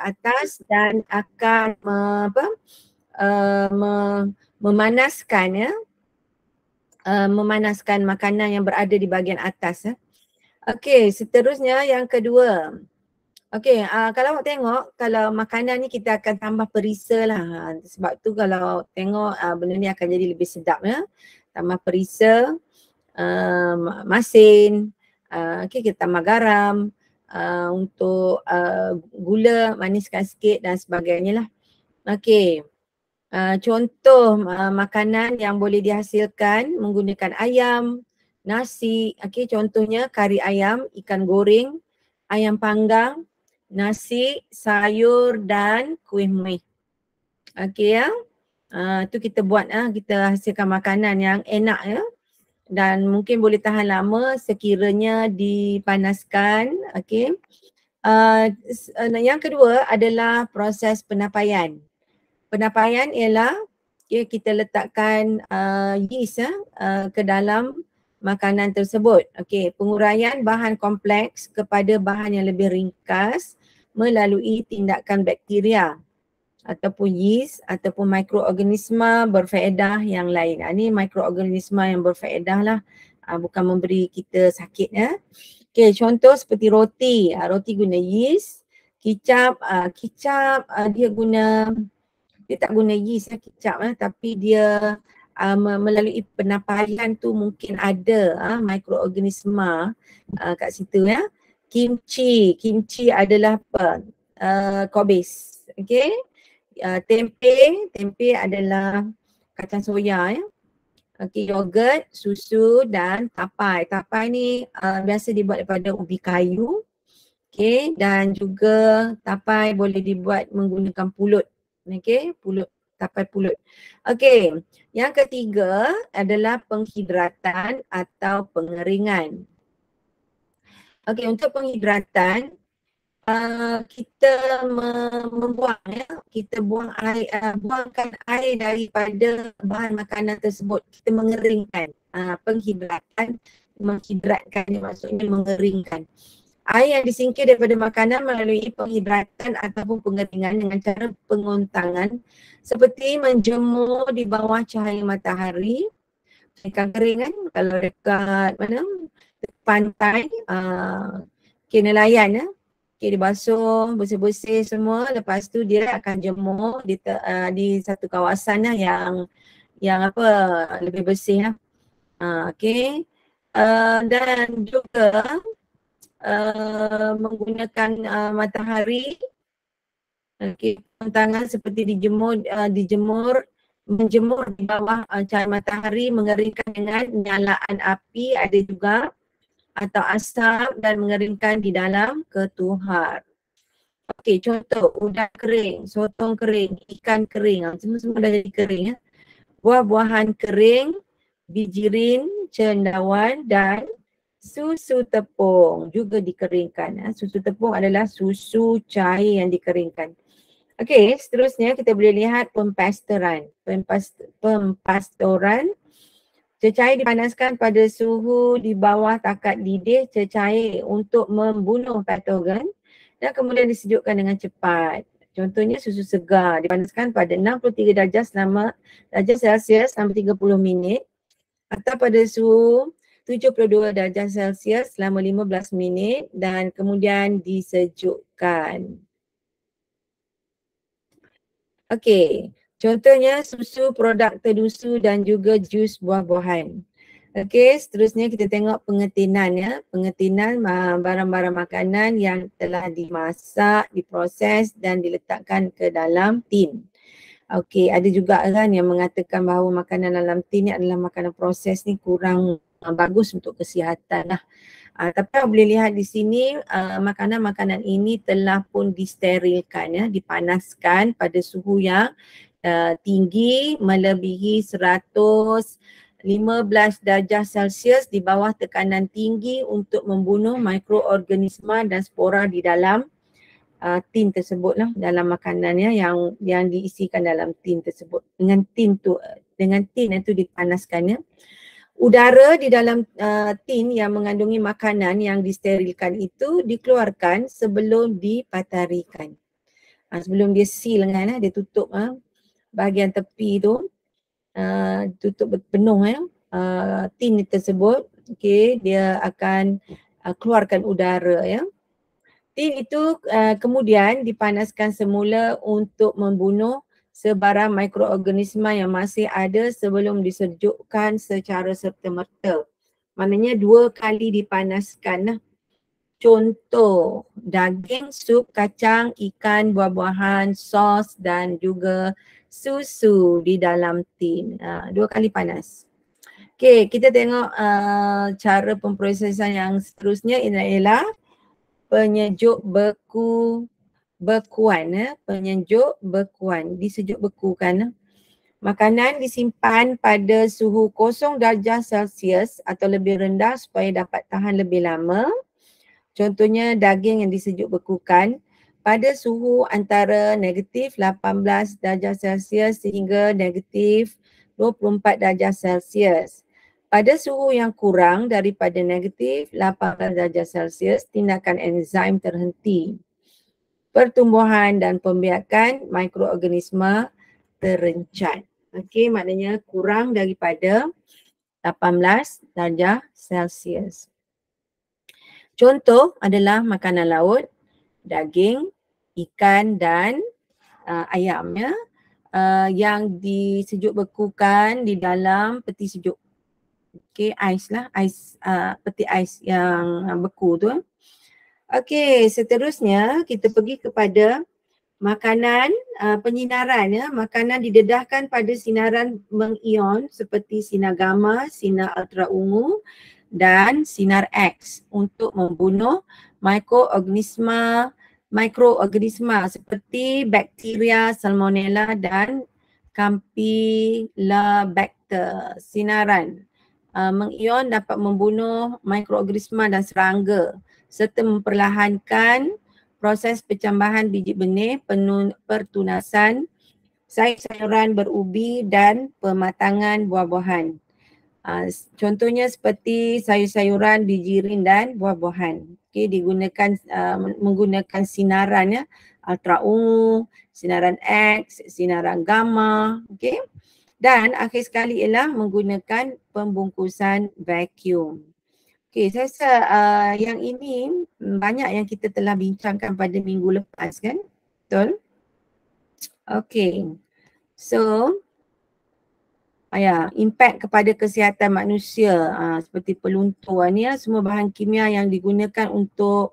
atas dan akan memanaskan ya, memanaskan makanan yang berada di bahagian atas ya. Okey, seterusnya yang kedua. Okey, kalau awak tengok, kalau makanan ni kita akan tambah perisa lah. Sebab tu kalau tengok benda ni akan jadi lebih sedap ya. Tambah perisa, masin, okey, kita tambah garam, untuk gula, maniskan sikit dan sebagainya lah. Okey, contoh makanan yang boleh dihasilkan menggunakan ayam, nasi, okey, contohnya kari ayam, ikan goreng, ayam panggang, nasi, sayur dan kuih muih. Okey ya. Tu kita buat kita hasilkan makanan yang enak ya. Dan mungkin boleh tahan lama sekiranya dipanaskan. Okey. Yang kedua adalah proses penapaian. Penapaian ialah kita letakkan yeast ke dalam makanan tersebut. Okey, penguraian bahan kompleks kepada bahan yang lebih ringkas melalui tindakan bakteria ataupun yeast ataupun mikroorganisma berfaedah yang lain. Ini mikroorganisma yang berfaedah lah, bukan memberi kita sakit ya. Okey, contoh seperti roti. Roti guna yeast, kicap dia tak guna yeast kicap tapi dia melalui penapaian tu mungkin ada mikroorganisma kat situ ya. Kimchi adalah apa? Kobis. Okey. Tempe adalah kacang soya ya. Okey, yogurt, susu dan tapai. Tapai ni biasa dibuat daripada ubi kayu. Okey, dan juga tapai boleh dibuat menggunakan pulut. Okey, tapai pulut. Okey, yang ketiga adalah penghidratan atau pengeringan. Okey, untuk penghidratan kita membuang kita buangkan air daripada bahan makanan tersebut. Kita mengeringkan. Penghidratan, menghidratkan maksudnya mengeringkan. Air yang disingkir daripada makanan melalui penghidratan ataupun pengeringan dengan cara pengontangan seperti menjemur di bawah cahaya matahari. Ikan kering kan, kalau dekat mana pantai, nelayan okay, dibasuh, bersih-bersih semua, lepas tu dia akan jemur di satu kawasan yang apa lebih bersih lah. Okay. Dan juga menggunakan matahari, tangan seperti menjemur di bawah cahaya matahari, mengeringkan dengan nyalaan api ada juga atau asap dan mengeringkan di dalam ketuhar. Okey, contoh udang kering, sotong kering, ikan kering, semua dah jadi kering ya. Buah-buahan kering, bijirin, cendawan dan susu tepung juga dikeringkan. Susu tepung adalah susu cair yang dikeringkan. Okey, seterusnya kita boleh lihat pempastoran. Pempastoran, cecair dipanaskan pada suhu di bawah takat lidih cecair untuk membunuh patogen dan kemudian disejukkan dengan cepat. Contohnya susu segar dipanaskan pada 63 darjah Celsius selama 30 minit atau pada suhu 72 darjah Celsius selama 15 minit dan kemudian disejukkan. Okey, contohnya susu produk terusu dan juga jus buah-buahan. Okey, seterusnya kita tengok pengetinan ya. Pengetinan barang-barang makanan yang telah dimasak, diproses dan diletakkan ke dalam tin. Okey, ada juga kan yang mengatakan bahawa makanan dalam tin ni adalah makanan proses ni kurang bagus untuk kesihatan lah. Tapi boleh lihat di sini makanan-makanan ini telah pun disterilkan ya, dipanaskan pada suhu yang tinggi melebihi 115 darjah Celsius di bawah tekanan tinggi untuk membunuh mikroorganisma dan spora di dalam tin tersebut lah, dalam makanannya yang diisikan dalam tin tersebut. Dengan tin itu dipanaskannya. Udara di dalam tin yang mengandungi makanan yang disterilkan itu dikeluarkan sebelum dipatarikan. sebelum dia seal kan, dia tutup bahagian tepi tu, tutup penuh tin tersebut. Okey, dia akan keluarkan udara ya. Tin itu kemudian dipanaskan semula untuk membunuh sebarang mikroorganisma yang masih ada sebelum disejukkan secara serta-merta. Maknanya 2 kali dipanaskan. Contoh daging, sup, kacang, ikan, buah-buahan, sos dan juga susu di dalam tin. 2 kali panas. Okey, kita tengok cara pemprosesan yang seterusnya ialah penyejuk bekuan. Penyejuk bekuan, disejuk bekukan. Makanan disimpan pada suhu 0 darjah Celsius atau lebih rendah supaya dapat tahan lebih lama. Contohnya daging yang disejuk bekukan pada suhu antara negatif 18 darjah Celsius sehingga negatif 24 darjah Celsius. Pada suhu yang kurang daripada negatif 18 darjah Celsius, tindakan enzim terhenti. Pertumbuhan dan pembiakan mikroorganisma terencat. Okey, maknanya kurang daripada 18 darjah Celsius. Contoh adalah makanan laut, daging, ikan dan ayam ya, yang disejuk bekukan di dalam peti sejuk. Okey, ais lah, peti ais yang beku tu. Okey, seterusnya kita pergi kepada makanan penyinaran ya. Makanan didedahkan pada sinaran mengion seperti sinar gamma, sinar ultra ungu dan sinar X untuk membunuh mikroorganisma seperti bakteria, salmonella dan campylobacter. Sinaran mengion dapat membunuh mikroorganisma dan serangga serta memperlahankan proses pencambahan biji benih, pertunasan sayur-sayuran berubi dan pematangan buah-buahan. Contohnya seperti sayur-sayuran, bijirin dan buah-buahan. Okey, digunakan menggunakan sinaran ya, ultra ungu, sinaran X, sinaran gamma, okey. Dan akhir sekali ialah menggunakan pembungkusan vacuum. Okey, saya rasa yang ini banyak yang kita telah bincangkan pada minggu lepas kan? Betul? Okey. So, impact kepada kesihatan manusia seperti peluntur ni semua bahan kimia yang digunakan untuk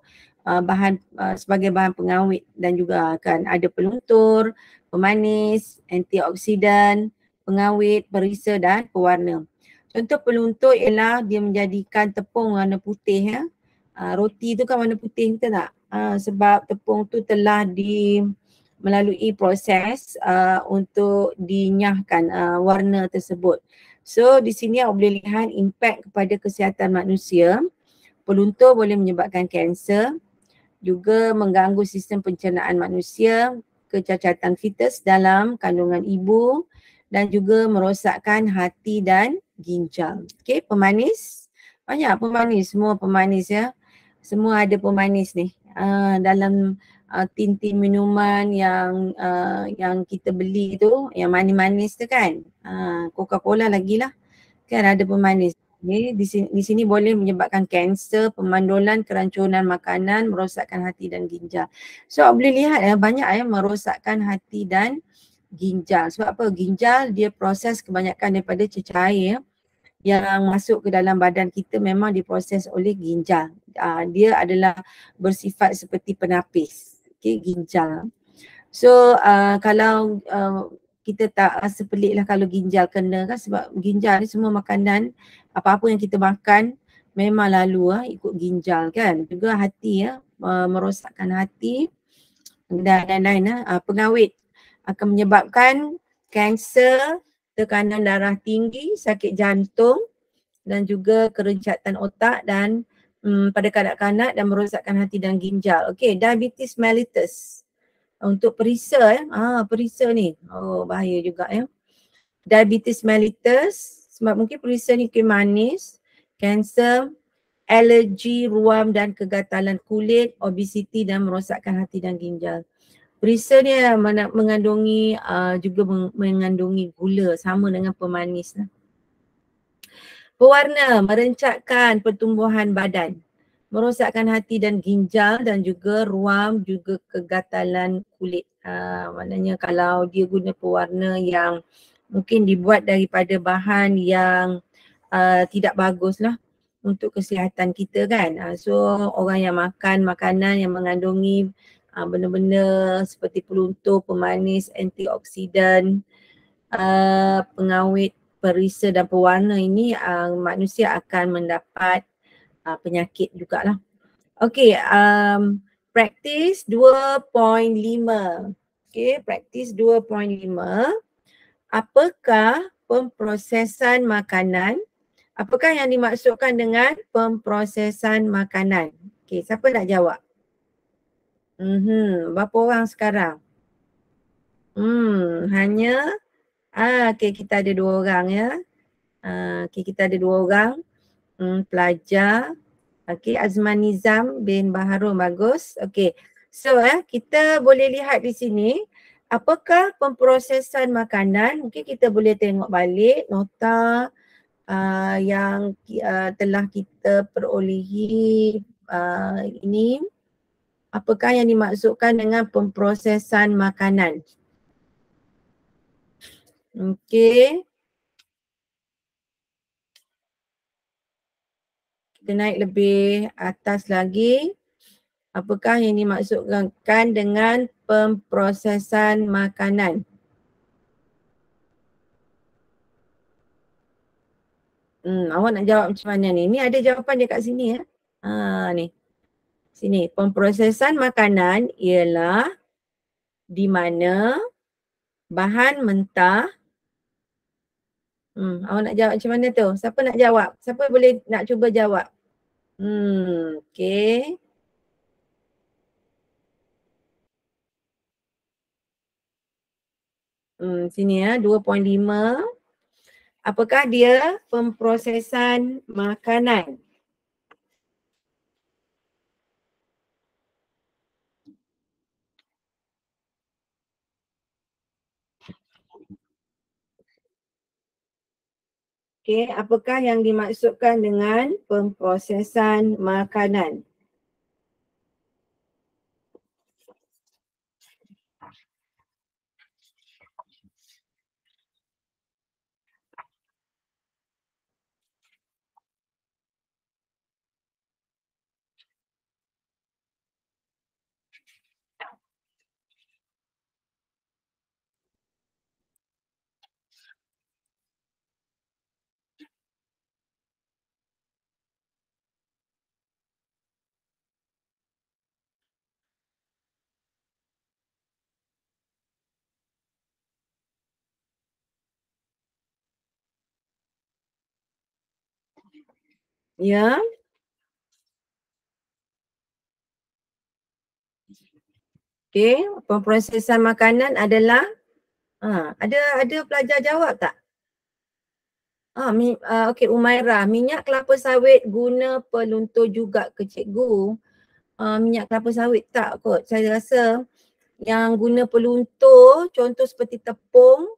sebagai bahan pengawet dan juga kan ada peluntur, pemanis, antioksidan, pengawet, perisa dan pewarna. Contoh peluntur ialah dia menjadikan tepung warna putih ya. Roti tu kan warna putih, betul tak? Sebab tepung tu telah melalui proses untuk dinyahkan warna tersebut. So di sini awak boleh lihat impact kepada kesihatan manusia. Peluntur boleh menyebabkan kanser, juga mengganggu sistem pencernaan manusia, kecacatan fetus dalam kandungan ibu dan juga merosakkan hati dan ginjal. Okey, pemanis. Banyak pemanis, semua pemanis ya. Semua ada pemanis ni dalam tin-tin minuman yang kita beli tu, yang manis-manis tu kan. Coca-Cola lagi lah kan ada pemanis. Di sini boleh menyebabkan kanser, pemandulan, kerancunan makanan, merosakkan hati dan ginjal. So boleh lihat banyak merosakkan hati dan ginjal. Sebab apa? Ginjal dia proses kebanyakan daripada cecair yang masuk ke dalam badan kita memang diproses oleh ginjal. Dia adalah bersifat seperti penapis. Okay, ginjal. So kalau kita tak rasa pelik lah kalau ginjal kena kan, sebab ginjal ni semua makanan, apa-apa yang kita makan memang lalu ikut ginjal kan. Juga hati merosakkan hati dan lain-lain. Pengawet akan menyebabkan kanser, tekanan darah tinggi, sakit jantung dan juga kerencatan otak dan pada kanak-kanak dan merosakkan hati dan ginjal. Okey, diabetes mellitus. Untuk perisa perisa ni bahaya juga ya. Diabetes mellitus sebab mungkin perisa ni manis, kanser, alergi ruam dan kegatalan kulit, obesiti dan merosakkan hati dan ginjal. Perisa ni mengandungi juga mengandungi gula sama dengan pemanis lah. Pewarna merencatkan pertumbuhan badan, merosakkan hati dan ginjal dan juga ruam juga kegatalan kulit. Maknanya kalau dia guna pewarna yang mungkin dibuat daripada bahan yang tidak bagus lah untuk kesihatan kita kan. So orang yang makan makanan yang mengandungi benda-benda seperti peluntur, pemanis, antioksidan, pengawet, perisa dan pewarna ini manusia akan mendapat penyakit jugalah. Okey, praktis 2.5. Okey, praktis 2.5. Apakah pemprosesan makanan? Apakah yang dimaksudkan dengan pemprosesan makanan? Okey, siapa nak jawab? Berapa orang sekarang? Hanya okey, kita ada 2 orang ya. Okey, kita ada 2 orang pelajar. Okey, Azman Nizam bin Baharul, bagus. Okey. So kita boleh lihat di sini apakah pemprosesan makanan. Mungkin kita boleh tengok balik nota yang telah kita perolehi ini. Apakah yang dimaksudkan dengan pemprosesan makanan? Okey. Kita naik lebih atas lagi. Apakah yang dimaksudkan dengan pemprosesan makanan? Awak nak jawab macam mana ni? Ni ada jawapan dia kat sini ya. Ni. Sini. Pemprosesan makanan ialah di mana bahan mentah. Awak nak jawab macam mana tu? Siapa nak jawab? Siapa boleh nak cuba jawab? Okey. Sini ya, 2.5. Apakah dia pemprosesan makanan? Okey, apakah yang dimaksudkan dengan pemprosesan makanan? Ya. Okey, pemprosesan makanan adalah ada pelajar jawab tak? Okey, Umairah, minyak kelapa sawit guna peluntur juga ke cikgu? Minyak kelapa sawit tak kot. Saya rasa yang guna peluntur contoh seperti tepung,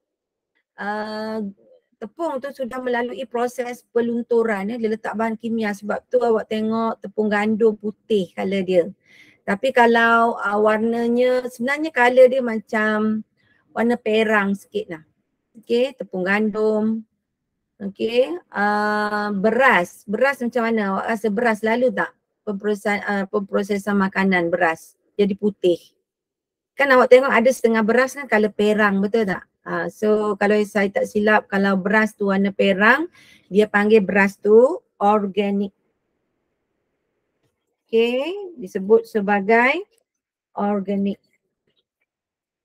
tepung tu sudah melalui proses pelunturan ya, dia letak bahan kimia, sebab tu awak tengok tepung gandum putih colour dia. Tapi kalau warnanya, sebenarnya colour dia macam warna perang sikit lah. Okey, tepung gandum. Okey, beras macam mana? Awak rasa beras lalu tak pemprosesan makanan beras jadi putih? Kan awak tengok ada setengah beras kan colour perang, betul tak? So kalau saya tak silap, kalau beras tu warna perang, dia panggil beras tu organik. Okey, disebut sebagai organik.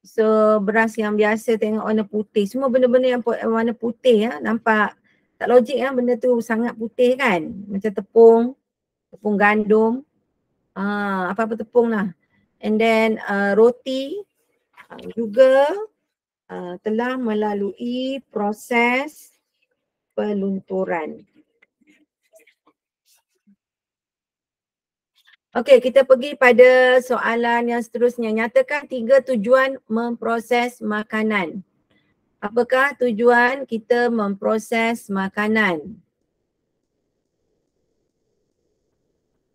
So beras yang biasa tengok warna putih, semua benda-benda yang warna putih ya, nampak tak logik ya, benda tu sangat putih kan, macam tepung gandum, apa-apa tepung lah. And then roti juga telah melalui proses pelunturan. Okey, kita pergi pada soalan yang seterusnya. Nyatakan 3 tujuan memproses makanan. Apakah tujuan kita memproses makanan?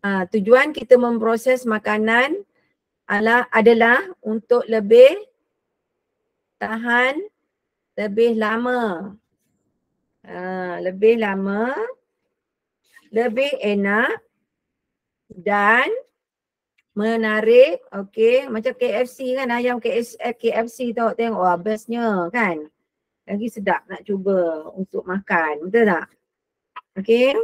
Tujuan kita memproses makanan adalah untuk lebih tahan lebih lama. Lebih lama, lebih enak dan menarik. Okey, macam KFC kan, ayam KFC tengok wah bestnya kan. Lagi sedap nak cuba untuk makan, betul tak? Okey.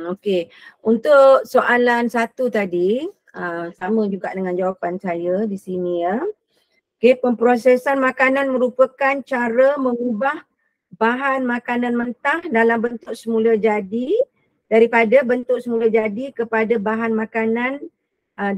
Okey. Untuk soalan satu tadi, sama juga dengan jawapan saya di sini ya. Okey, pemprosesan makanan merupakan cara mengubah bahan makanan mentah dalam bentuk semula jadi daripada bentuk semula jadi kepada bahan makanan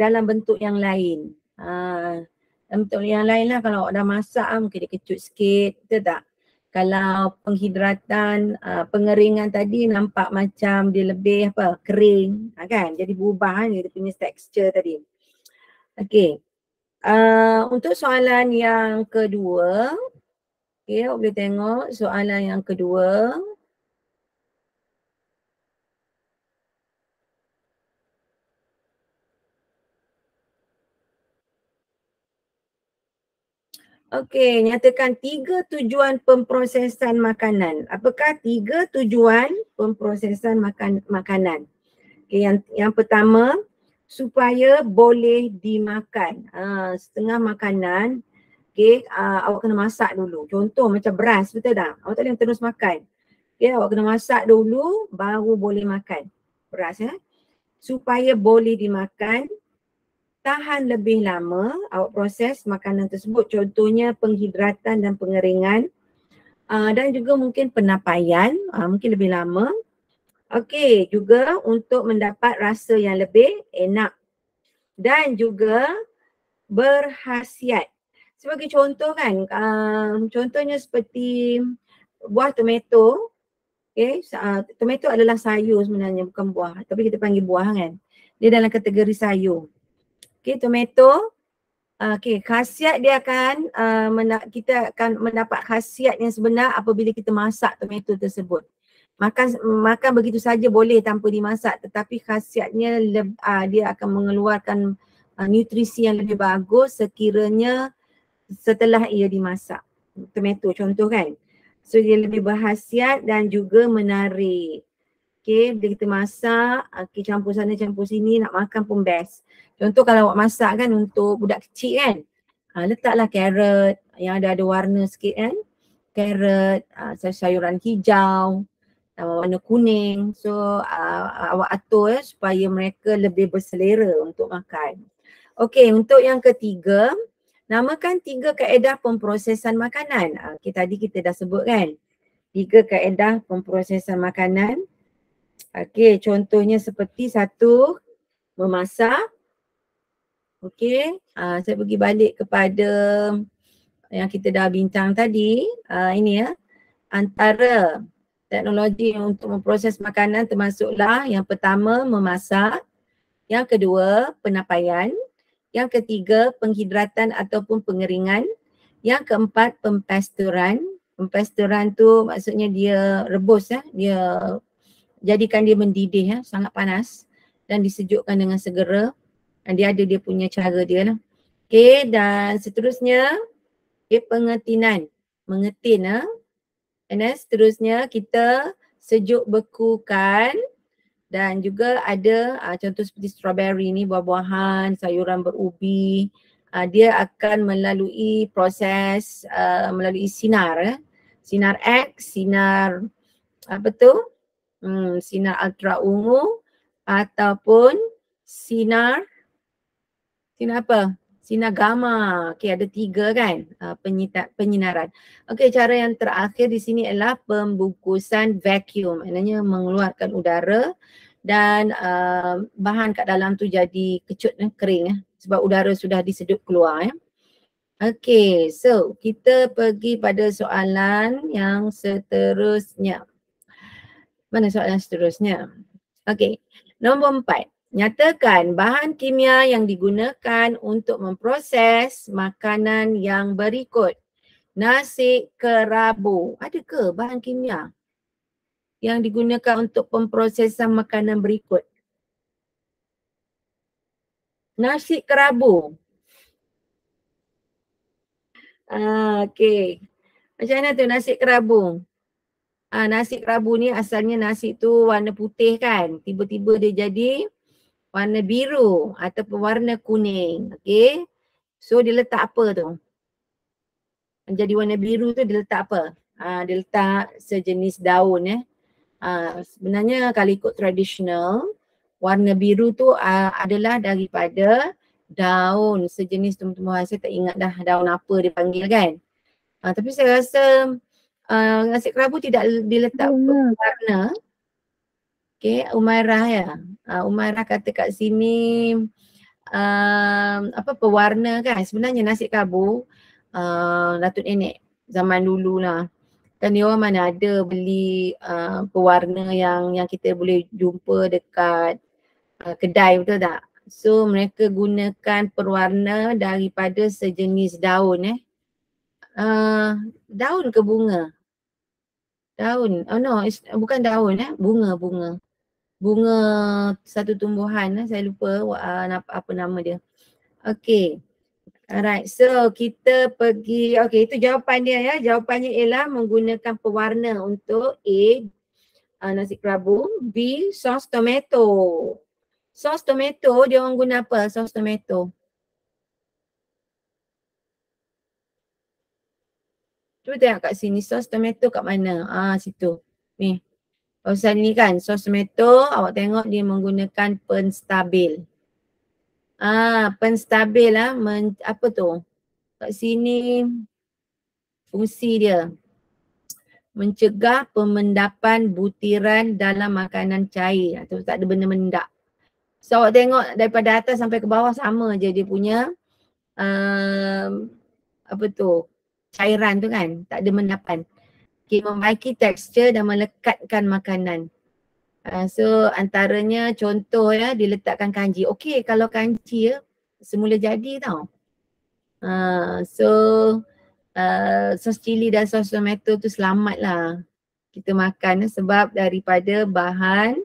dalam bentuk yang lain. Dalam bentuk yang lain lah, kalau dah masak mungkin dia kecut sikit, betul tak? Kalau penghidratan, pengeringan tadi nampak macam dia lebih kering kan, jadi berubah kan dia punya tekstur tadi. Okey. Untuk soalan yang kedua, okey, awak boleh tengok soalan yang kedua. Okey, nyatakan 3 tujuan pemprosesan makanan. Apakah 3 tujuan pemprosesan makanan? Okey, yang pertama, supaya boleh dimakan. Setengah makanan, okey, awak kena masak dulu. Contoh macam beras, betul tak? Awak tak boleh terus makan. Okey, awak kena masak dulu baru boleh makan beras ya. Supaya boleh dimakan, tahan lebih lama awak proses makanan tersebut, contohnya penghidratan dan pengeringan, dan juga mungkin penapaian, mungkin lebih lama. Okey, juga untuk mendapat rasa yang lebih enak dan juga berkhasiat. Sebagai contoh kan, contohnya seperti buah tomato. Okay, tomato adalah sayur sebenarnya, bukan buah, tapi kita panggil buah kan. Dia dalam kategori sayur. Okay, tomato. Okay, khasiat dia akan, kita akan mendapat khasiat yang sebenar apabila kita masak tomato tersebut. Makan begitu saja boleh tanpa dimasak, tetapi khasiatnya dia akan mengeluarkan nutrisi yang lebih bagus sekiranya setelah ia dimasak. Tomato contoh kan. So dia lebih berkhasiat dan juga menarik. Okay, bila kita masak, okay, campur sana campur sini, nak makan pun best. Contoh kalau awak masak kan untuk budak kecil kan, letaklah carrot yang ada warna sikit kan. Carrot, sayuran hijau, warna kuning. So awak atur supaya mereka lebih berselera untuk makan. Okey, untuk yang ketiga, namakan 3 kaedah pemprosesan makanan. Okay, tadi kita dah sebut kan, 3 kaedah pemprosesan makanan. Okey, contohnya seperti satu, memasak. Okey, saya pergi balik kepada yang kita dah bincang tadi. Ini ya, antara teknologi untuk memproses makanan termasuklah yang pertama memasak, yang kedua penapaian, yang ketiga penghidratan ataupun pengeringan, yang keempat pempasturan. Pempasturan tu maksudnya dia rebus ya, dia jadikan dia mendidih ya, sangat panas dan disejukkan dengan segera. Dan dia ada dia punya cara dia lah. Okey, dan seterusnya pengetinan, mengetin ya. And then seterusnya kita sejuk bekukan, dan juga ada contoh seperti strawberry ni, buah-buahan, sayuran berubi, dia akan melalui proses melalui sinar sinar X, sinar apa tu? Sinar ultra ungu ataupun sinar apa? Sinar gamma. Okey, ada 3 kan penyinaran. Okey, cara yang terakhir di sini adalah pembungkusan vacuum. Maknanya mengeluarkan udara dan bahan kat dalam tu jadi kecut kering sebab udara sudah disedut keluar ya. Okay, so kita pergi pada soalan yang seterusnya. Mana soalan seterusnya? Okay, nombor 4. Nyatakan bahan kimia yang digunakan untuk memproses makanan yang berikut. Nasi kerabu. Ada ke bahan kimia yang digunakan untuk pemprosesan makanan berikut? Nasi kerabu. Okay. Macam mana tu nasi kerabu? Nasi kerabu ni asalnya nasi tu warna putih kan. Tiba-tiba dia jadi warna biru ataupun warna kuning. Okay. So dia letak apa tu? Jadi warna biru tu dia letak apa? Dia letak sejenis daun sebenarnya kalau ikut tradisional, warna biru tu adalah daripada daun sejenis tumbuh-tumbuhan. Saya tak ingat dah daun apa dia panggil kan. Tapi saya rasa nasi kerabu tidak diletak warna. Okay, Umairah ya. Umairah kata kat sini pewarna kan. Sebenarnya nasi kerabu Datuk Nenek zaman dulu lah. Kan dia orang mana ada beli pewarna yang kita boleh jumpa dekat kedai, betul tak? So mereka gunakan pewarna daripada sejenis daun daun ke bunga? Daun. Oh no, bukan daun bunga. Bunga satu tumbuhan saya lupa apa nama dia. Okay. Alright, so kita pergi, okay itu jawapan dia ya. Jawapannya ialah menggunakan pewarna untuk A, nasi kerabu. B, sos tomato. Sos tomato dia orang guna apa sos tomato? Cuba tengok kat sini sos tomato kat mana? Situ. Ni. Pasal ni kan sos tomato awak tengok dia menggunakan penstabil. Penstabil apa tu? Kat sini fungsi dia mencegah pemendapan butiran dalam makanan cair atau tak ada benda mendak. So awak tengok daripada atas sampai ke bawah sama je dia punya cairan tu kan, tak ada mendapan. Okay, membaiki tekstur dan melekatkan makanan. So antaranya contoh ya diletakkan kanji. Okay, kalau kanji semula jadi tau. Sos cili dan sos tomato tu selamat lah kita makan sebab daripada bahan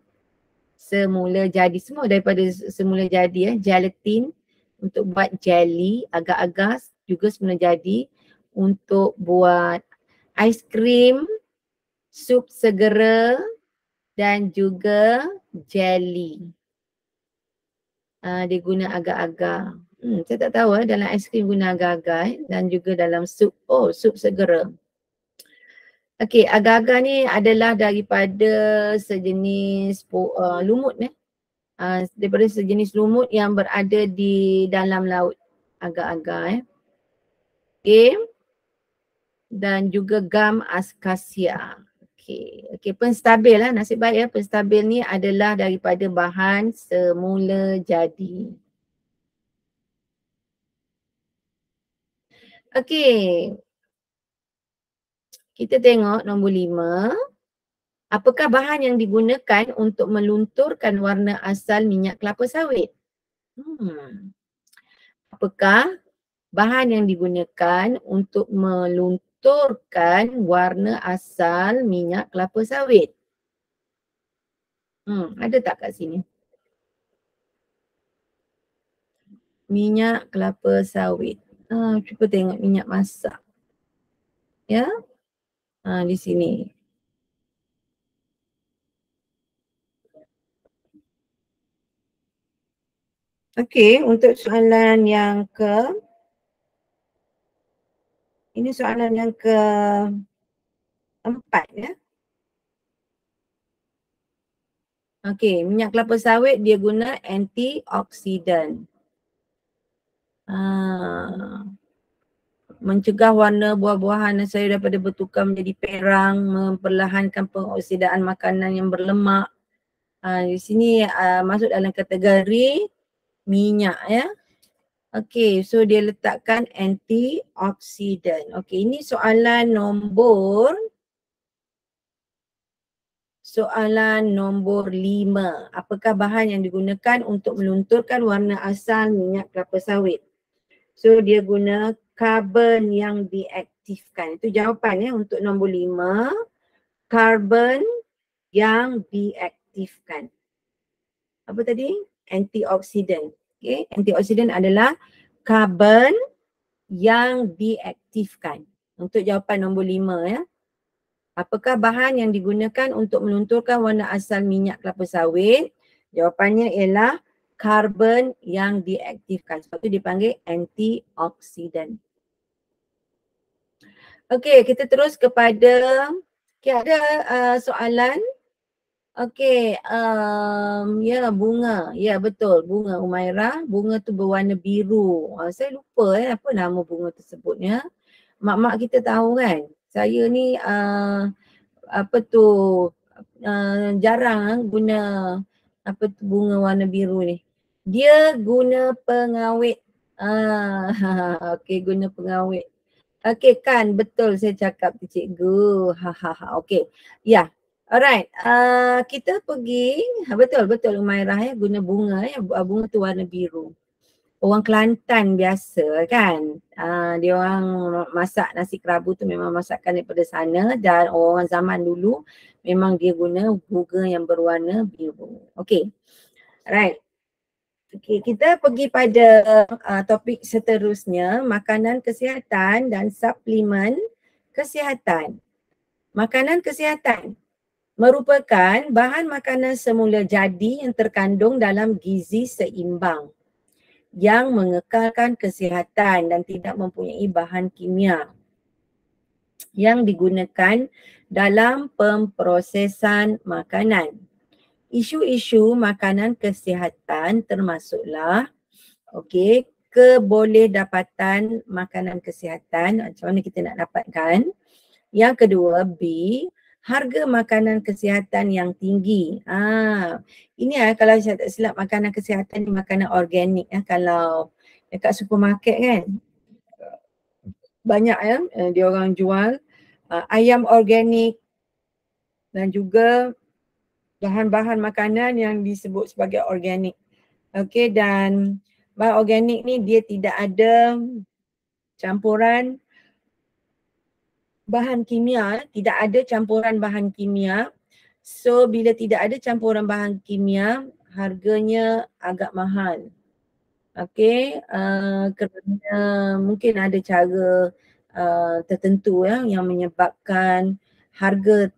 semula jadi. Semua daripada semula jadi gelatin untuk buat jelly, agar-agar juga semula jadi untuk buat aiskrim, sup segera dan juga jelly. Dia guna agar-agar. Saya tak tahu dalam aiskrim guna agar-agar dan juga dalam sup. Sup segera. Okey, agar-agar ni adalah daripada sejenis lumut daripada sejenis lumut yang berada di dalam laut. Agar-agar Okey. Dan juga gam akasia. Okey, penstabil nasib baik penstabil ni adalah daripada bahan semula jadi. Okey. Kita tengok nombor 5. Apakah bahan yang digunakan untuk melunturkan warna asal minyak kelapa sawit? Apakah bahan yang digunakan untuk melunturkan warna asal minyak kelapa sawit? Ada tak kat sini? Minyak kelapa sawit. Cuba tengok minyak masak. Ya. Di sini. Okey, untuk soalan yang ini soalan yang ke-4 ya. Okey, minyak kelapa sawit dia guna antioksidan. Mencegah warna buah-buahan dan sayur daripada bertukar menjadi perang, memperlahankan pengoksidaan makanan yang berlemak. Di sini masuk dalam kategori minyak ya. Okey, so dia letakkan antioksidan. Okey, ini soalan nombor 5. Apakah bahan yang digunakan untuk melunturkan warna asal minyak kelapa sawit? So dia guna karbon yang diaktifkan. Itu jawapan untuk nombor 5. Karbon yang diaktifkan. Apa tadi? Antioksidan. Okay. Antioksidan adalah karbon yang diaktifkan. Untuk jawapan nombor 5 ya. Apakah bahan yang digunakan untuk melunturkan warna asal minyak kelapa sawit? Jawapannya ialah karbon yang diaktifkan. Sebab itu dipanggil antioksidan. Okey, kita terus kepada ada soalan. Okey, ya bunga. Ya betul, bunga Umairah. Bunga tu berwarna biru. Saya lupa apa nama bunga tersebutnya. Mak-mak kita tahu kan. Saya ni jarang guna bunga warna biru ni. Dia guna pengawet. Okey, guna pengawet. Okey kan, betul saya cakap tu cikgu. Okey. Ya. Alright. Kita pergi, betul Umairah ya, guna bunga ya. Bunga tu warna biru. Orang Kelantan biasa kan. Dia orang masak nasi kerabu tu memang masakan daripada sana, dan orang zaman dulu memang dia guna bunga yang berwarna biru. Okey. Alright. Okey, kita pergi pada topik seterusnya, makanan kesihatan dan suplemen kesihatan. Makanan kesihatan merupakan bahan makanan semula jadi yang terkandung dalam gizi seimbang yang mengekalkan kesihatan dan tidak mempunyai bahan kimia yang digunakan dalam pemprosesan makanan. Isu-isu makanan kesihatan termasuklah kebolehdapatan makanan kesihatan, macam mana kita nak dapatkan. Yang kedua, B, harga makanan kesihatan yang tinggi. Ini kalau saya tak silap makanan kesihatan ni makanan organik kalau dekat supermarket kan. Banyak ya dia orang jual ayam organik dan juga bahan-bahan makanan yang disebut sebagai organik. Okey, dan bahan organik ni dia tidak ada campuran bahan kimia, tidak ada campuran bahan kimia. So bila tidak ada campuran bahan kimia, harganya agak mahal. Okey, kerana mungkin ada cara tertentu yang menyebabkan harga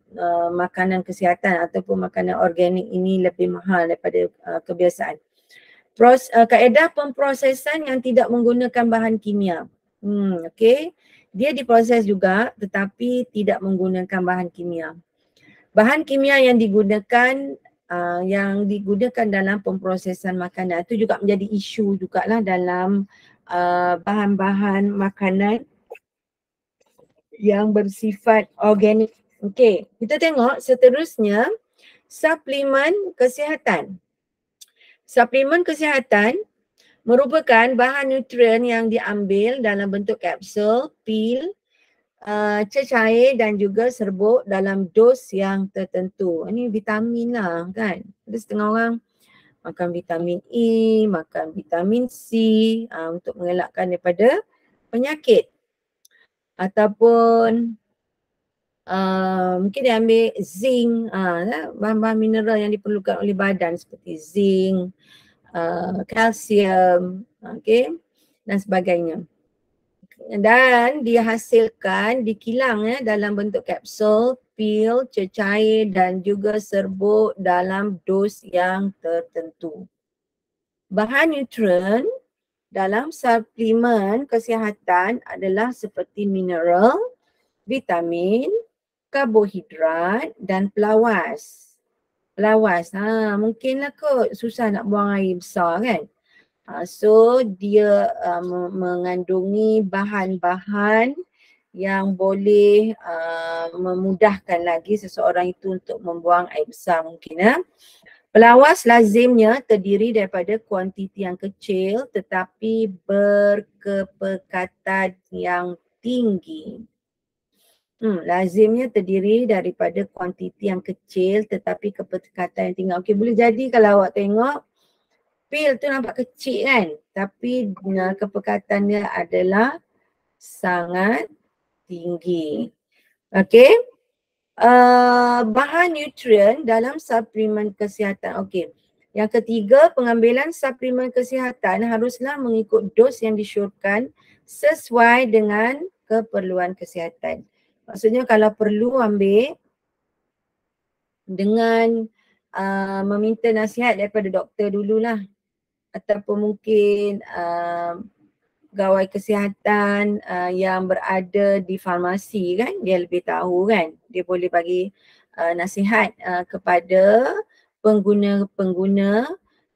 makanan kesihatan ataupun makanan organik ini lebih mahal daripada kebiasaan. Kaedah pemprosesan yang tidak menggunakan bahan kimia. Okey, dia diproses juga tetapi tidak menggunakan bahan kimia. Bahan kimia yang digunakan dalam pemprosesan makanan itu juga menjadi isu jugalah dalam bahan-bahan makanan yang bersifat organik. Okey, kita tengok seterusnya suplemen kesihatan. Suplemen kesihatan merupakan bahan nutrien yang diambil dalam bentuk kapsul, pil, cecair dan juga serbuk dalam dos yang tertentu. Ini vitamin lah kan. Ada setengah orang makan vitamin E, makan vitamin C untuk mengelakkan daripada penyakit. Ataupun mungkin dia ambil zinc, bahan-bahan mineral yang diperlukan oleh badan seperti zinc, kalsium, dan sebagainya. Dan dihasilkan, dikilang dalam bentuk kapsul, pil, cecair dan juga serbuk dalam dos yang tertentu. Bahan nutrien dalam suplemen kesihatan adalah seperti mineral, vitamin, karbohidrat dan pelawas. Pelawas, mungkinlah kot susah nak buang air besar kan. So dia mengandungi bahan-bahan yang boleh memudahkan lagi seseorang itu untuk membuang air besar mungkin. Pelawas lazimnya terdiri daripada kuantiti yang kecil tetapi berkepekatan yang tinggi. Lazimnya terdiri daripada kuantiti yang kecil tetapi kepekatan yang tinggi. Okey, boleh jadi kalau awak tengok pil tu nampak kecil kan, tapi kepekatan dia adalah sangat tinggi. Okey. Bahan nutrien dalam suplemen kesihatan. Okey. Yang ketiga, pengambilan suplemen kesihatan haruslah mengikut dos yang disyorkan sesuai dengan keperluan kesihatan. Maksudnya kalau perlu ambil dengan meminta nasihat daripada doktor dululah, ataupun mungkin pegawai kesihatan yang berada di farmasi kan, dia lebih tahu kan, dia boleh bagi nasihat kepada pengguna-pengguna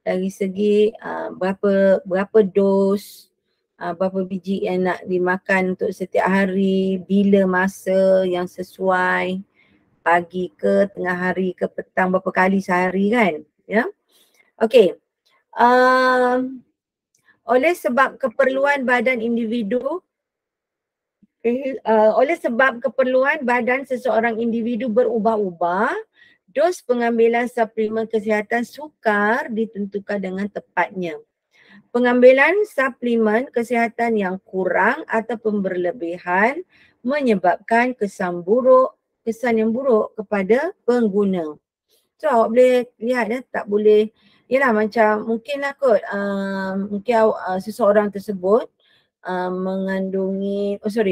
dari segi berapa dos, berapa biji yang nak dimakan untuk setiap hari, bila masa yang sesuai, pagi ke, tengah hari ke, petang, berapa kali sehari kan, ya. Okey. Oleh sebab keperluan badan individu, oleh sebab keperluan badan seseorang individu berubah-ubah, dos pengambilan suplemen kesihatan sukar ditentukan dengan tepatnya. Pengambilan suplemen kesihatan yang kurang ataupun berlebihan menyebabkan kesan yang buruk kepada pengguna. So awak boleh lihat tak boleh, yelah macam mungkinlah kot mungkin seseorang tersebut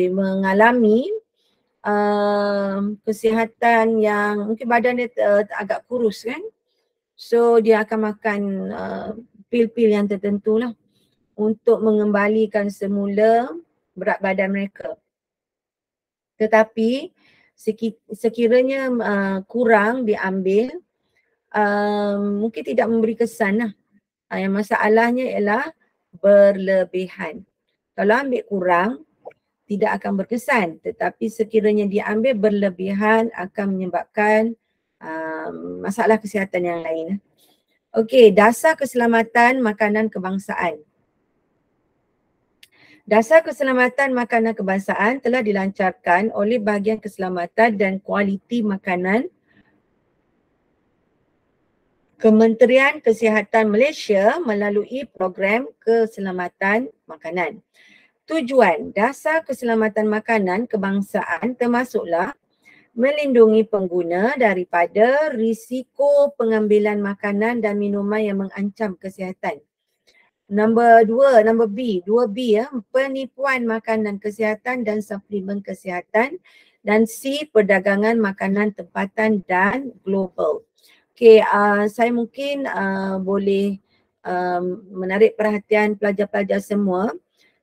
mengalami kesihatan yang mungkin badan dia agak kurus kan. So dia akan makan pil-pil yang tertentu lah untuk mengembalikan semula berat badan mereka. Tetapi sekiranya kurang diambil, mungkin tidak memberi kesan lah. Yang masalahnya ialah berlebihan. Kalau ambil kurang, tidak akan berkesan. Tetapi sekiranya diambil berlebihan akan menyebabkan masalah kesihatan yang lain. Okey, dasar keselamatan makanan kebangsaan. Dasar keselamatan makanan kebangsaan telah dilancarkan oleh Bahagian Keselamatan dan Kualiti Makanan Kementerian Kesihatan Malaysia melalui Program Keselamatan Makanan. Tujuan dasar keselamatan makanan kebangsaan termasuklah melindungi pengguna daripada risiko pengambilan makanan dan minuman yang mengancam kesihatan. Nombor 2B ya, penipuan makanan kesihatan dan suplemen kesihatan, dan C, perdagangan makanan tempatan dan global. Okey, saya mungkin boleh menarik perhatian pelajar-pelajar semua.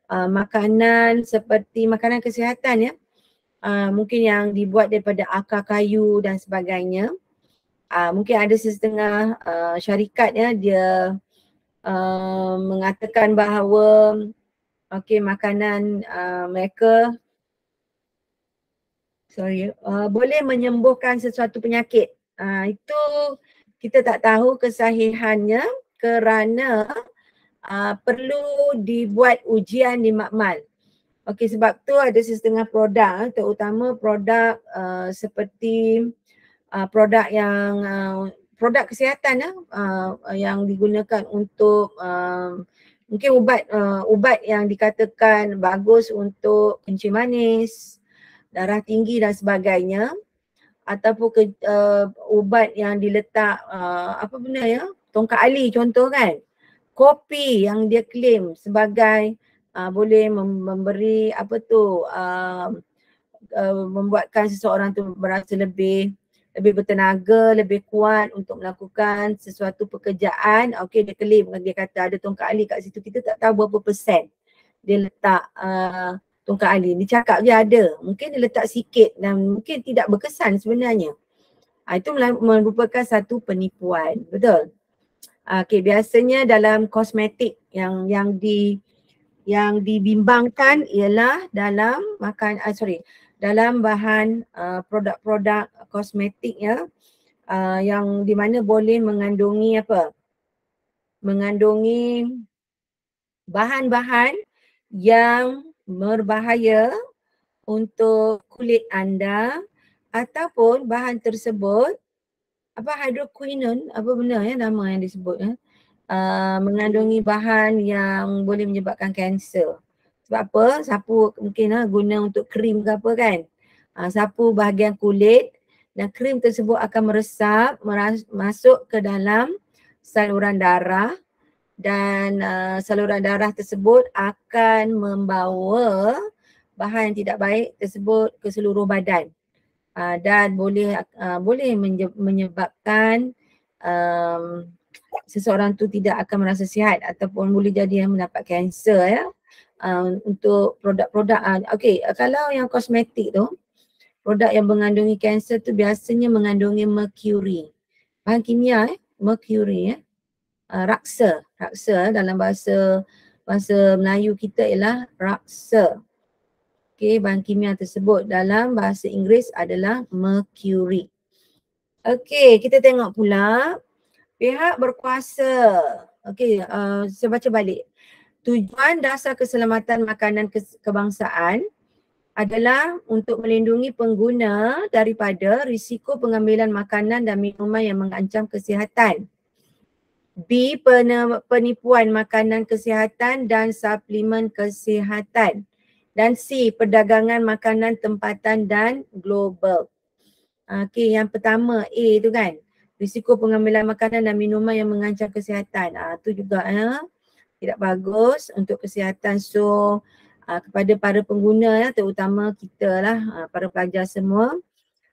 Makanan seperti makanan kesihatan ya, mungkin yang dibuat daripada akar kayu dan sebagainya. Mungkin ada setengah syarikat ya, dia mengatakan bahawa makanan mereka boleh menyembuhkan sesuatu penyakit. Itu kita tak tahu kesahihannya kerana perlu dibuat ujian di makmal. Okey, sebab tu ada setengah produk, terutama produk seperti produk yang produk kesihatan yang digunakan untuk mungkin ubat yang dikatakan bagus untuk kencing manis, darah tinggi dan sebagainya, ataupun ubat yang diletak apa benda ya, tongkat ali contoh kan. Kopi yang dia claim sebagai boleh memberi membuatkan seseorang tu berasa lebih bertenaga, lebih kuat untuk melakukan sesuatu pekerjaan. Okey, dia claim, dia kata ada tongkat ali kat situ, kita tak tahu berapa persen dia letak tongkat ali. Dia cakap je ada, mungkin dia letak sikit dan mungkin tidak berkesan sebenarnya. Itu merupakan satu penipuan, betul? Okey, biasanya dalam kosmetik yang dibimbangkan ialah dalam dalam bahan produk-produk kosmetik ya, yang di mana boleh mengandungi apa? Mengandungi bahan-bahan yang berbahaya untuk kulit anda, ataupun bahan tersebut apa hydroquinone, apa benda ya nama yang disebut mengandungi bahan yang boleh menyebabkan kanser. Sebab apa? Sapu mungkin guna untuk krim ke apa kan. Sapu bahagian kulit dan krim tersebut akan meresap masuk ke dalam saluran darah, dan saluran darah tersebut akan membawa bahan yang tidak baik tersebut ke seluruh badan, dan boleh menyebabkan seseorang tu tidak akan merasa sihat ataupun boleh jadi yang mendapat kanser ya. Untuk produk-produk kalau yang kosmetik tu, produk yang mengandungi kanser tu biasanya mengandungi mercury. Bahan kimia mercury raksa dalam bahasa Melayu kita ialah raksa. Okey, bahan kimia tersebut dalam bahasa Inggeris adalah mercury. Okey, kita tengok pula pihak berkuasa. Okey, saya baca balik. Tujuan dasar keselamatan makanan kebangsaan adalah untuk melindungi pengguna daripada risiko pengambilan makanan dan minuman yang mengancam kesihatan. B. Penipuan makanan kesihatan dan suplemen kesihatan. Dan C. Perdagangan makanan tempatan dan global. Okey, yang pertama A tu kan. Risiko pengambilan makanan dan minuman yang mengancam kesihatan. Tu juga tidak bagus untuk kesihatan. So kepada para pengguna terutama kita lah, para pelajar semua,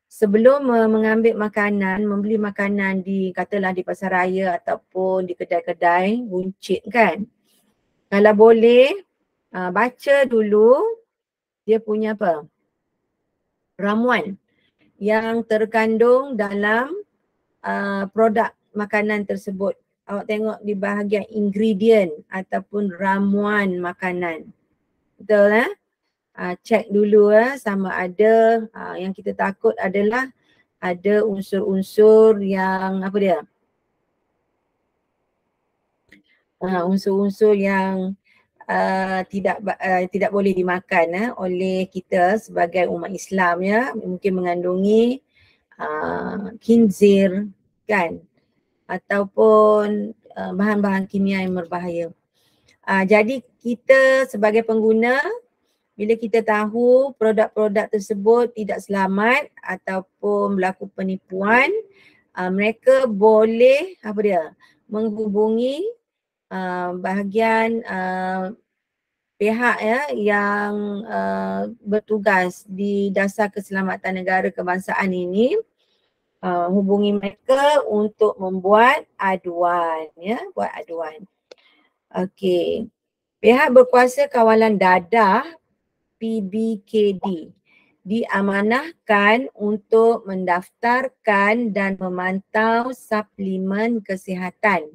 sebelum mengambil makanan, membeli makanan katalah di pasar raya ataupun di kedai-kedai buncit kan. Kalau boleh baca dulu dia punya apa? Ramuan yang terkandung dalam produk makanan tersebut. Awak tengok di bahagian ingredient ataupun ramuan makanan. Betul cek dulu sama ada yang kita takut adalah ada unsur-unsur yang apa dia? Unsur-unsur yang tidak boleh dimakan oleh kita sebagai umat Islam ya. Mungkin mengandungi khinzir kan, ataupun bahan-bahan kimia yang berbahaya. Jadi kita sebagai pengguna, bila kita tahu produk-produk tersebut tidak selamat ataupun berlaku penipuan, mereka boleh menghubungi bahagian pihak yang bertugas di Dasar Keselamatan Negara Kebangsaan ini, hubungi mereka untuk membuat aduan buat aduan. Okey. Pihak berkuasa kawalan dadah PBKD diamanahkan untuk mendaftarkan dan memantau suplemen kesihatan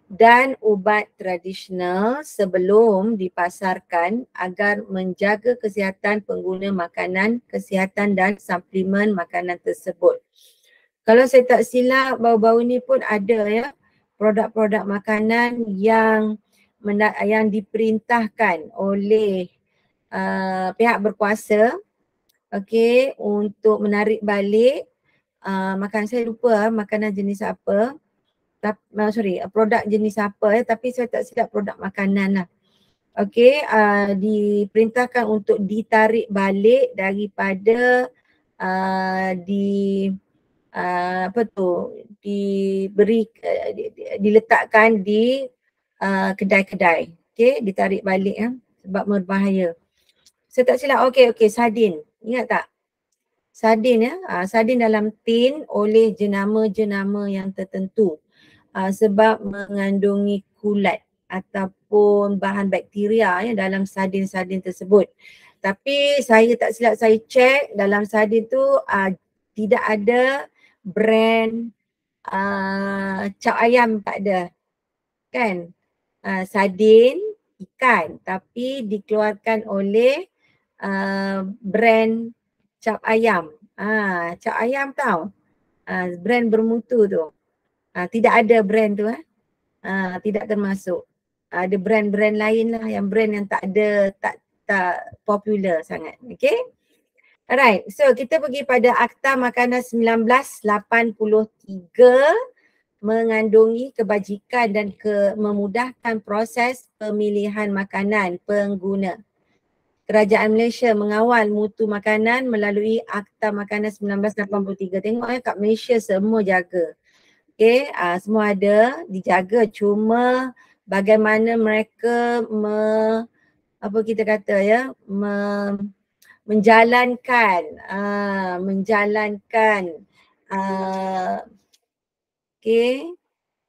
dan ubat tradisional sebelum dipasarkan agar menjaga kesihatan pengguna makanan kesihatan dan suplemen makanan tersebut. Kalau saya tak silap, baru-baru ni pun ada produk-produk makanan yang diperintahkan oleh pihak berkuasa untuk menarik balik makanan, saya lupa makanan jenis apa, produk jenis apa tapi saya tak silap produk makanan lah. Diperintahkan untuk ditarik balik daripada diletakkan di kedai-kedai. Ditarik balik sebab berbahaya. Saya tak silap, sardin. Ingat tak? Sardin sardin dalam tin oleh jenama-jenama yang tertentu sebab mengandungi kulat ataupun bahan bakteria dalam sardin-sardin tersebut. Tapi saya tak silap, saya cek dalam sardin tu tidak ada brand cap ayam, tak ada kan. Sardin ikan tapi dikeluarkan oleh brand cap ayam. Cap ayam tahu. Brand bermutu tu. Tidak ada brand tu tidak termasuk. Ada brand-brand lain lah, yang brand yang tak ada, tak popular sangat. Okay. Alright, so kita pergi pada Akta Makanan 1983 mengandungi kebajikan dan memudahkan proses pemilihan makanan pengguna. Kerajaan Malaysia mengawal mutu makanan melalui Akta Makanan 1983. Tengok kat Malaysia semua jaga. Okay, semua ada, dijaga, cuma bagaimana mereka menjalankan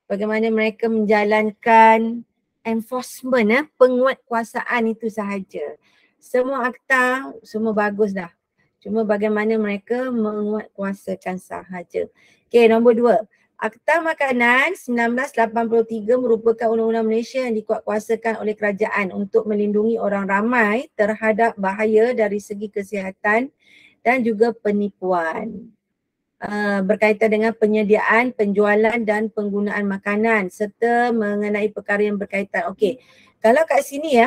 bagaimana mereka menjalankan enforcement, penguatkuasaan itu sahaja. Semua akta, semua bagus dah. Cuma bagaimana mereka menguatkuasakan sahaja. Okay, nombor 2. Akta Makanan 1983 merupakan undang-undang Malaysia yang dikuatkuasakan oleh kerajaan untuk melindungi orang ramai terhadap bahaya dari segi kesihatan dan juga penipuan. Berkaitan dengan penyediaan, penjualan dan penggunaan makanan serta mengenai perkara yang berkaitan. Okey, kalau kat sini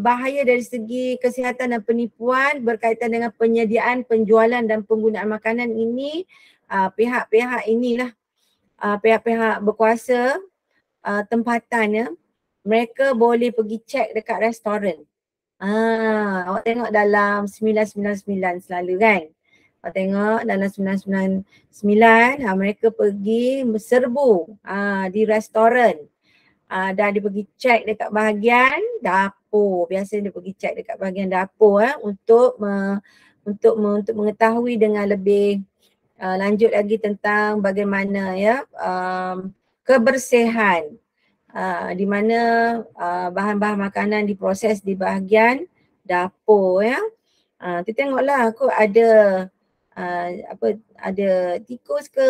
bahaya dari segi kesihatan dan penipuan berkaitan dengan penyediaan, penjualan dan penggunaan makanan ini, pihak-pihak inilah, pihak-pihak berkuasa tempatan mereka boleh pergi cek dekat restoran. Awak tengok dalam 999 selalu kan. Awak tengok dalam 999 mereka pergi serbu di restoran. Dan dia pergi cek dekat bahagian dapur. Biasanya dia pergi cek dekat bahagian dapur untuk mengetahui dengan lebih lanjut lagi tentang bagaimana kebersihan di mana bahan-bahan makanan diproses di bahagian dapur kita tengoklah aku ada ada tikus ke,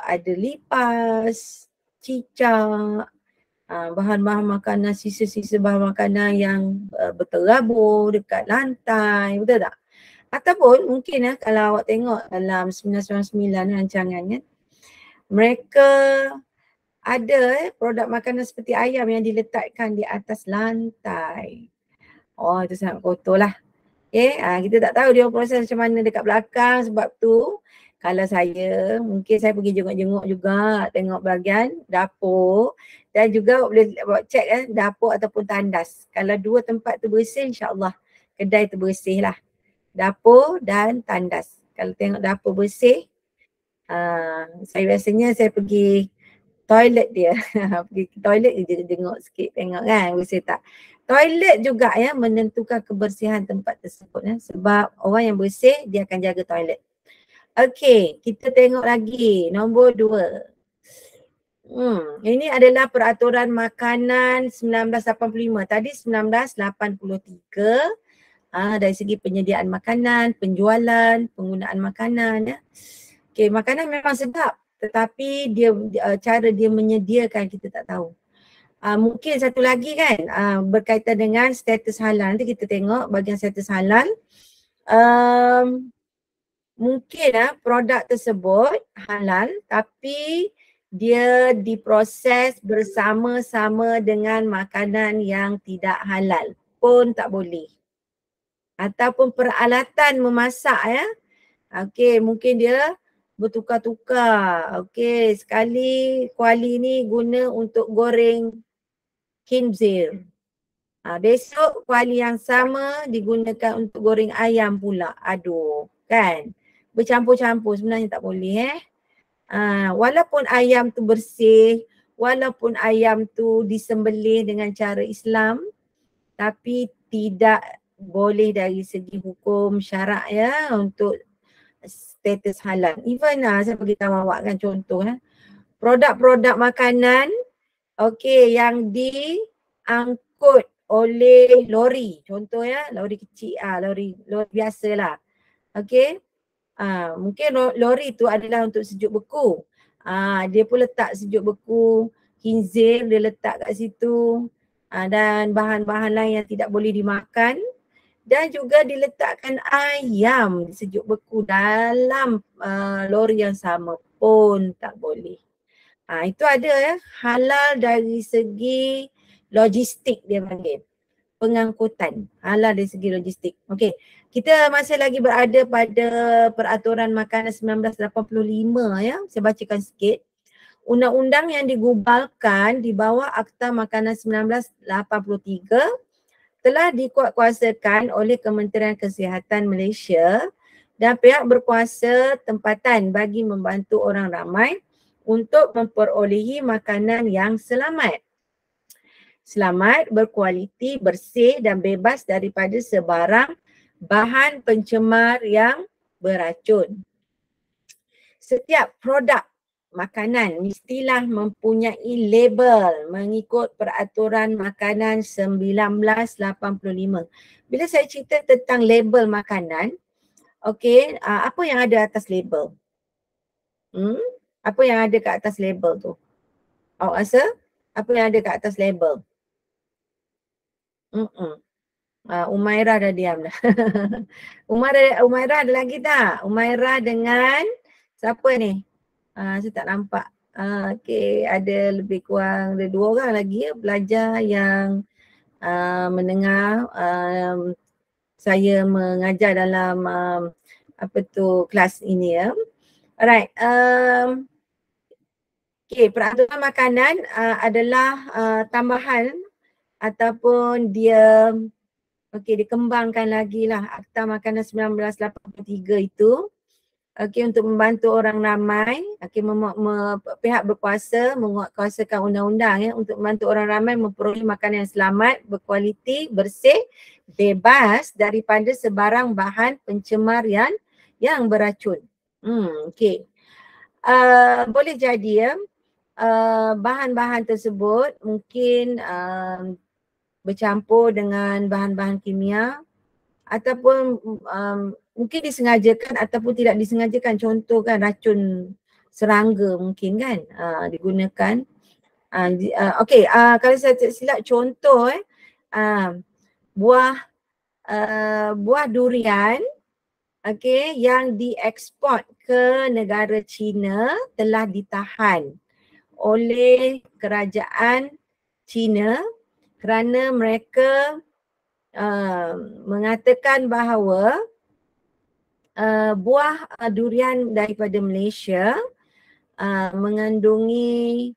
ada lipas, cicak, bahan-bahan makanan, sisa-sisa bahan makanan yang berterabur dekat lantai, betul tak? Ataupun mungkin kalau awak tengok dalam 999 rancangannya, mereka ada produk makanan seperti ayam yang diletakkan di atas lantai. Oh, itu sangat kotor lah. Okay, kita tak tahu dia proses macam mana dekat belakang. Sebab tu kalau saya, mungkin saya pergi jenguk-jenguk juga, tengok bahagian dapur dan juga boleh cek dapur ataupun tandas. Kalau dua tempat tu bersih, insyaAllah kedai tu bersih lah. Dapur dan tandas. Kalau tengok dapur bersih, saya biasanya saya pergi toilet dia. Pergi ke toilet je tengok sikit, tengok kan bersih tak. Toilet juga menentukan kebersihan tempat tersebut sebab orang yang bersih dia akan jaga toilet. Okey, kita tengok lagi nombor 2. Ini adalah peraturan makanan 1985. Tadi 1983 dari segi penyediaan makanan, penjualan, penggunaan makanan Okey, makanan memang sedap tetapi dia cara dia menyediakan kita tak tahu. Mungkin satu lagi kan berkaitan dengan status halal. Nanti kita tengok bahagian status halal. Mungkin produk tersebut halal tapi dia diproses bersama-sama dengan makanan yang tidak halal pun tak boleh. Ataupun peralatan memasak Okey, mungkin dia bertukar-tukar. Okey, sekali kuali ni guna untuk goreng khinzir. Besok kuali yang sama digunakan untuk goreng ayam pula. Aduh, kan? Bercampur-campur sebenarnya tak boleh walaupun ayam tu bersih, walaupun ayam tu disembelih dengan cara Islam, tapi tidak boleh dari segi hukum syarak untuk status halal. Even saya beritahu awak kan contoh produk-produk makanan yang diangkut oleh lori. Contoh lori kecil, lori biasalah. Mungkin lori tu adalah untuk sejuk beku. Dia pun letak sejuk beku, khinzir dia letak kat situ dan bahan-bahan lain yang tidak boleh dimakan dan juga diletakkan ayam sejuk beku dalam lori yang sama pun tak boleh. Itu ada ya, halal dari segi logistik dia panggil. Pengangkutan, halal dari segi logistik. Okey, kita masih lagi berada pada Peraturan Makanan 1985 ya. Saya bacakan sikit. Undang-undang yang digubalkan di bawah Akta Makanan 1983 telah dikuatkuasakan oleh Kementerian Kesihatan Malaysia dan pihak berkuasa tempatan bagi membantu orang ramai untuk memperolehi makanan yang selamat. Selamat, berkualiti, bersih dan bebas daripada sebarang bahan pencemar yang beracun. Setiap produk makanan mestilah mempunyai label mengikut Peraturan Makanan 1985. Bila saya cerita tentang label makanan, okey, apa yang ada atas label? Apa yang ada kat atas label tu? Awak rasa? Apa yang ada kat atas label? Umairah dah diam dah. Umairah ada lagi tak? Umairah dengan siapa ni? Saya tak nampak. Okey, ada lebih kurang ada 2 orang lagi ya pelajar yang mendengar saya mengajar dalam kelas ini ya. Alright. Okey, peraturan makanan adalah tambahan ataupun dia dikembangkan lagi lah Akta Makanan 1983 itu. Untuk membantu orang ramai, pihak berkuasa menguatkuasakan undang-undang ya untuk membantu orang ramai memperoleh makanan yang selamat, berkualiti, bersih, bebas daripada sebarang bahan pencemar yang beracun. Boleh jadi ya bahan-bahan tersebut mungkin bercampur dengan bahan-bahan kimia ataupun mungkin disengajakan ataupun tidak disengajakan. Contoh kan racun serangga mungkin kan digunakan. Kalau saya tak silap contoh buah durian yang dieksport ke negara China telah ditahan oleh kerajaan China kerana mereka mengatakan bahawa buah durian daripada Malaysia mengandungi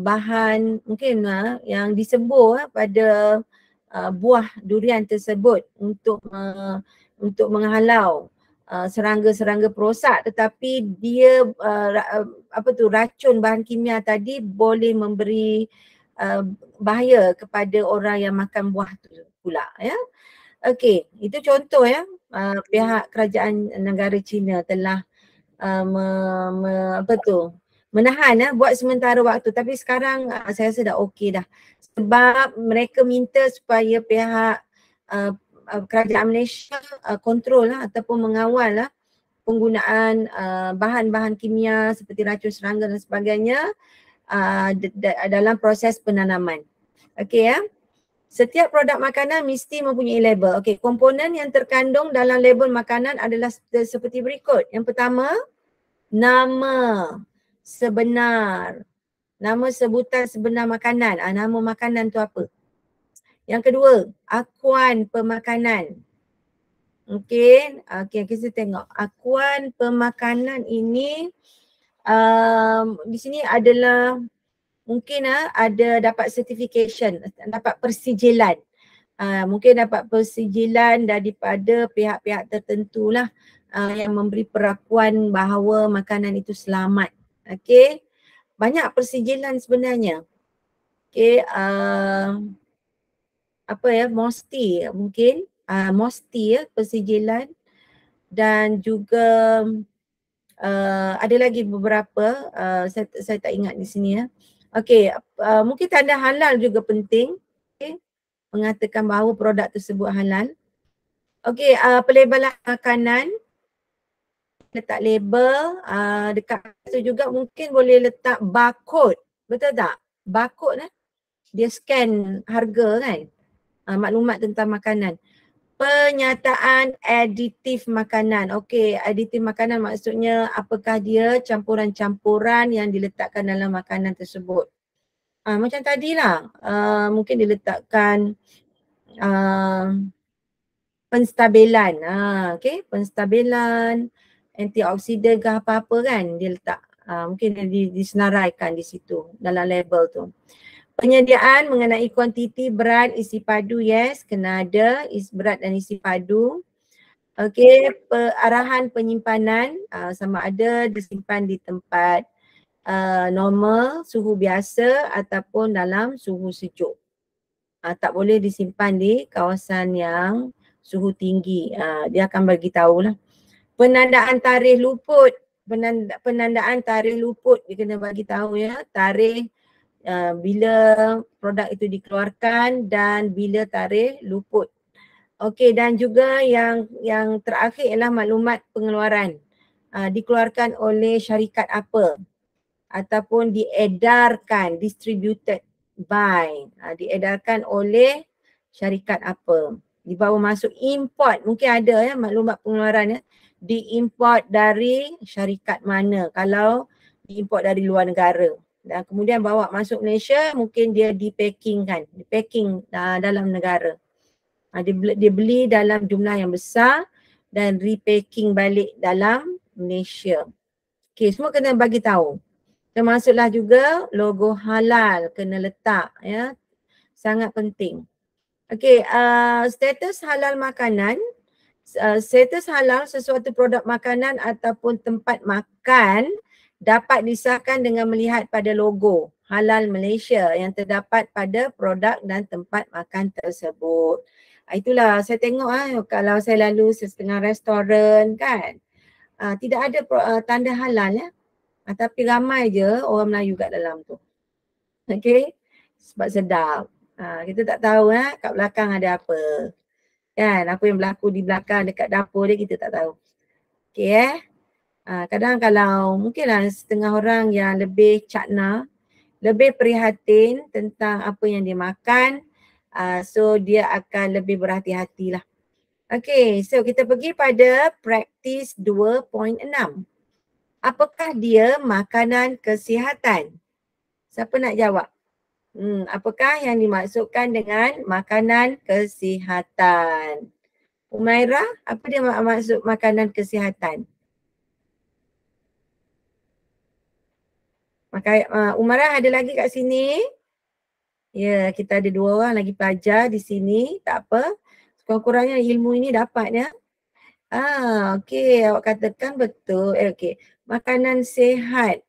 bahan mungkin yang disebut pada buah durian tersebut untuk menghalau serangga-serangga perosak, tetapi dia racun bahan kimia tadi boleh memberi bahaya kepada orang yang makan buah tu pula ya. Okey, itu contoh ya pihak kerajaan negara China telah menahan buat sementara waktu, tapi sekarang saya rasa dah okey dah. Sebab mereka minta supaya pihak kerajaan Malaysia kontrol ataupun mengawal penggunaan bahan-bahan kimia seperti racun serangga dan sebagainya dalam proses penanaman. Okey ya. Setiap produk makanan mesti mempunyai label. Okey, komponen yang terkandung dalam label makanan adalah seperti berikut. Yang pertama, nama sebenar. Nama sebutan sebenar makanan. Nama makanan tu apa? Yang kedua, akuan pemakanan. Okey, kita tengok. Akuan pemakanan ini di sini adalah mungkin ada dapat certification, dapat persijilan. Mungkin dapat persijilan daripada pihak-pihak tertentu lah yang memberi perakuan bahawa makanan itu selamat. Okey, banyak persijilan sebenarnya. Okey, MOSTI mungkin, MOSTI persijilan, dan juga ada lagi beberapa saya tak ingat di sini ya. Okey, mungkin tanda halal juga penting. Okey, mengatakan bahawa produk tersebut halal. Okey, pelabelan makanan, letak label, dekat tu juga mungkin boleh letak barcode. Betul tak? Barcode dia scan harga kan, maklumat tentang makanan. Penyataan aditif makanan. Okey, aditif makanan maksudnya apakah dia campuran-campuran yang diletakkan dalam makanan tersebut. Macam tadilah, mungkin diletakkan penstabilan. Okey, penstabilan, antioksidan ke apa-apa kan dia letak. Mungkin dia disenaraikan di situ dalam label tu. Penyediaan mengenai kuantiti, berat, isi padu, yes, kena ada berat dan isi padu. Okey, arahan penyimpanan sama ada disimpan di tempat normal, suhu biasa ataupun dalam suhu sejuk. Tak boleh disimpan di kawasan yang suhu tinggi. Dia akan bagi tahulah. Penandaan tarikh luput. Penandaan tarikh luput dia kena bagi tahu ya, tarikh bila produk itu dikeluarkan dan bila tarikh luput. Okey, dan juga yang terakhir ialah maklumat pengeluaran. Dikeluarkan oleh syarikat apa ataupun diedarkan, distributed by, diedarkan oleh syarikat apa. Dibawa masuk import, mungkin ada ya maklumat pengeluaran ya, diimport dari syarikat mana kalau diimport dari luar negara. Dan kemudian bawa masuk Malaysia, mungkin dia dipacking dalam negara. Dia beli dalam jumlah yang besar dan repacking balik dalam Malaysia. Okey, semua kena bagi tahu. Termasuklah juga logo halal kena letak ya. Sangat penting. Okey, status halal makanan. Status halal sesuatu produk makanan ataupun tempat makan dapat disahkan dengan melihat pada logo Halal Malaysia yang terdapat pada produk dan tempat makan tersebut. Itulah saya tengok kalau saya lalu setengah restoran kan, tidak ada tanda halal ya, tapi ramai je orang Melayu kat dalam tu. Okey, sebab sedap. Kita tak tahu kat belakang ada apa. Kan, apa yang berlaku di belakang dekat dapur dia kita tak tahu. Okey kadang kalau mungkinlah setengah orang yang lebih cakna, lebih prihatin tentang apa yang dia makan, so dia akan lebih berhati-hati lah. Okay, so kita pergi pada praktis 2.6. Apakah dia makanan kesihatan? Siapa nak jawab? Apakah yang dimaksudkan dengan makanan kesihatan? Umairah, apa dia maksud makanan kesihatan? Umairah ada lagi kat sini? Ya, kita ada 2 orang lagi pelajar di sini. Tak apa. Kurang-kurangnya ilmu ini dapat ya. Okey, awak katakan betul. Okey, makanan sihat.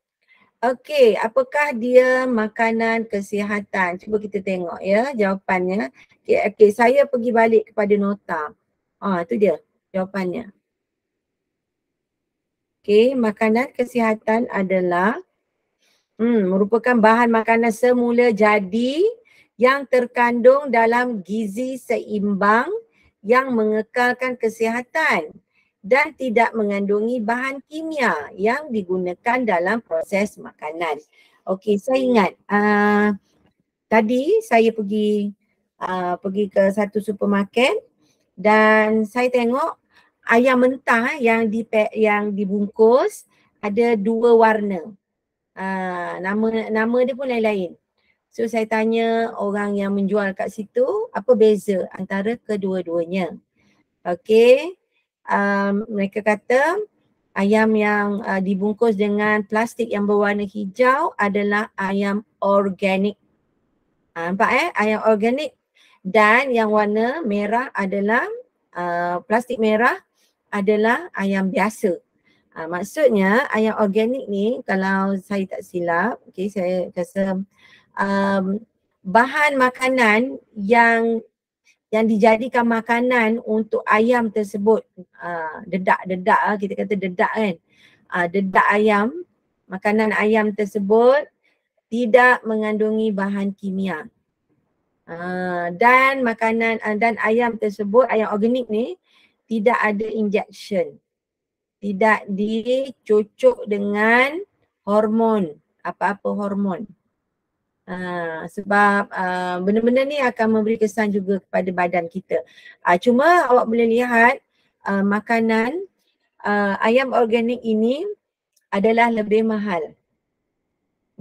Okey, apakah dia makanan kesihatan? Cuba kita tengok ya jawapannya. Okey, saya pergi balik kepada nota. Itu dia jawapannya. Okey, makanan kesihatan adalah merupakan bahan makanan semula jadi yang terkandung dalam gizi seimbang yang mengekalkan kesihatan dan tidak mengandungi bahan kimia yang digunakan dalam proses makanan. Okey, saya ingat tadi saya pergi ke satu supermarket dan saya tengok ayam mentah yang dibungkus ada 2 warna. Nama dia pun lain-lain. So saya tanya orang yang menjual kat situ apa beza antara kedua-duanya. Okey, mereka kata ayam yang dibungkus dengan plastik yang berwarna hijau adalah ayam organik. Nampak ayam organik, dan yang warna merah adalah plastik merah adalah ayam biasa. Maksudnya ayam organik ni kalau saya tak silap, okay, saya rasa bahan makanan yang dijadikan makanan untuk ayam tersebut, dedak kita kata dedak kan, dedak ayam, makanan ayam tersebut tidak mengandungi bahan kimia. Dan makanan dan ayam tersebut, ayam organik ni tidak ada injection. Tidak dicucuk dengan hormon, apa-apa hormon. Sebab benda-benda ni akan memberi kesan juga kepada badan kita. Cuma awak boleh lihat makanan ayam organik ini adalah lebih mahal.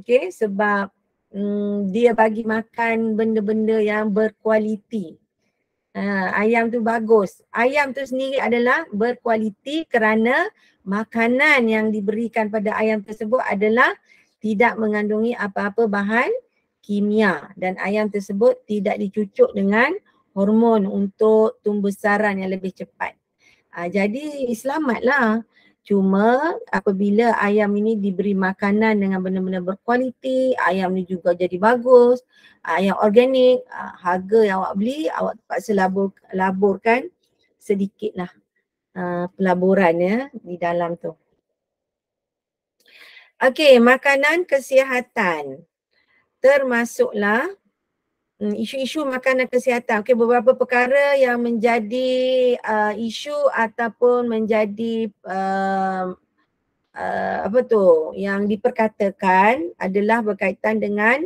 Okay, sebab dia bagi makan benda-benda yang berkualiti. Ayam tu bagus. Ayam tu sendiri adalah berkualiti kerana makanan yang diberikan pada ayam tersebut adalah tidak mengandungi apa-apa bahan kimia dan ayam tersebut tidak dicucuk dengan hormon untuk tumbuh besaran yang lebih cepat. Jadi selamatlah. Cuma apabila ayam ini diberi makanan dengan benda-benda berkualiti, ayam ni juga jadi bagus, ayam organik, harga yang awak beli awak terpaksa laburkan sedikitlah pelaburan ya di dalam tu. Okey, makanan kesihatan. Termasuklah isu-isu makanan kesihatan. Okey, beberapa perkara yang menjadi isu ataupun menjadi yang diperkatakan adalah berkaitan dengan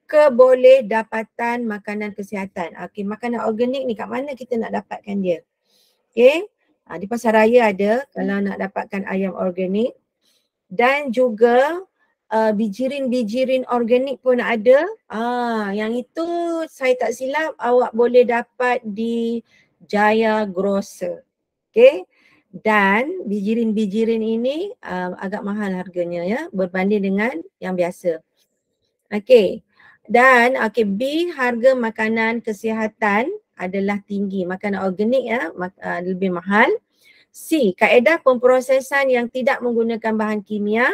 kebolehdapatan makanan kesihatan. Okey, makanan organik ni kat mana kita nak dapatkan dia? Okey, di pasar raya ada kalau nak dapatkan ayam organik. Dan juga bijirin-bijirin organik pun ada. Yang itu saya tak silap awak boleh dapat di Jaya Grocer. Okay. Dan bijirin-bijirin ini agak mahal harganya ya berbanding dengan yang biasa. Okay. Dan B, harga makanan kesihatan adalah tinggi. Makanan organik ya lebih mahal. C, kaedah pemprosesan yang tidak menggunakan bahan kimia.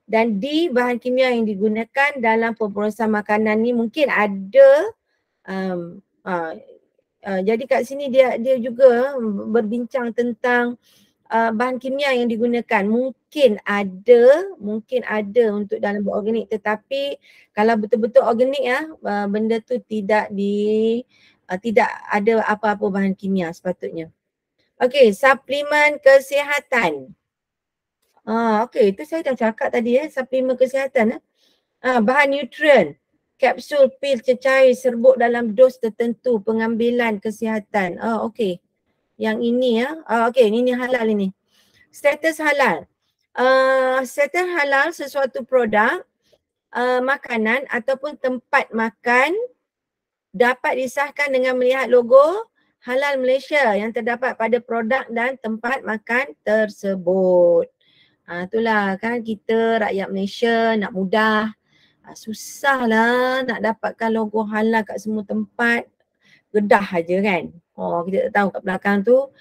Dan D, bahan kimia yang digunakan dalam pemprosesan makanan ni mungkin ada. Jadi kat sini dia juga berbincang tentang bahan kimia yang digunakan. Mungkin ada untuk dalam organik, tetapi kalau betul-betul organik benda tu tidak ada apa-apa bahan kimia sepatutnya. Okey, suplemen kesihatan. Okey, itu saya dah cakap tadi suplemen kesihatan. Bahan nutrien, kapsul, pil, cecair, serbuk dalam dos tertentu, pengambilan kesihatan. Okey. Yang ini okey, ini halal ini. Status halal. Status halal sesuatu produk, makanan ataupun tempat makan dapat disahkan dengan melihat logo Halal Malaysia yang terdapat pada produk dan tempat makan tersebut. Itulah kan kita rakyat Malaysia nak mudah. Susahlah nak dapatkan logo halal kat semua tempat. Gedah aja kan. Kita tak tahu kat belakang tu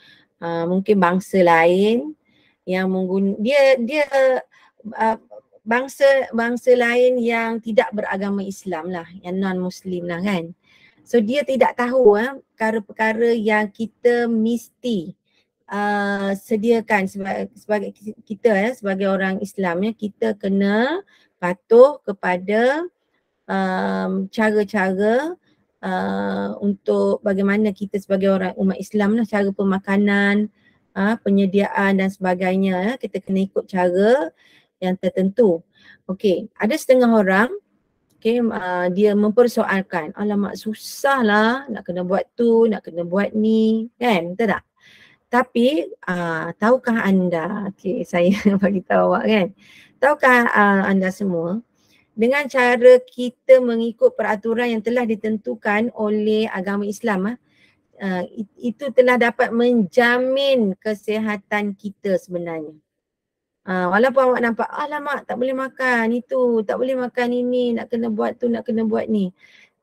mungkin bangsa lain yang dia bangsa lain yang tidak beragama Islam lah, yang non-Muslim lah kan. So dia tidak tahu perkara-perkara yang kita mesti sediakan sebagai kita sebagai orang Islam kita kena patuh kepada cara-cara untuk bagaimana kita sebagai orang umat Islam lah, cara pemakanan, penyediaan dan sebagainya kita kena ikut cara yang tertentu. Okey, ada setengah orang dia mempersoalkan, alamak susahlah nak kena buat tu, nak kena buat ni, kan, betul tak? Tapi tahukah anda, saya bagi tahu awak kan, tahukah anda semua, dengan cara kita mengikut peraturan yang telah ditentukan oleh agama Islam, itu telah dapat menjamin kesihatan kita sebenarnya. Walaupun awak nampak, alamak tak boleh makan itu, tak boleh makan ini, nak kena buat tu, nak kena buat ni.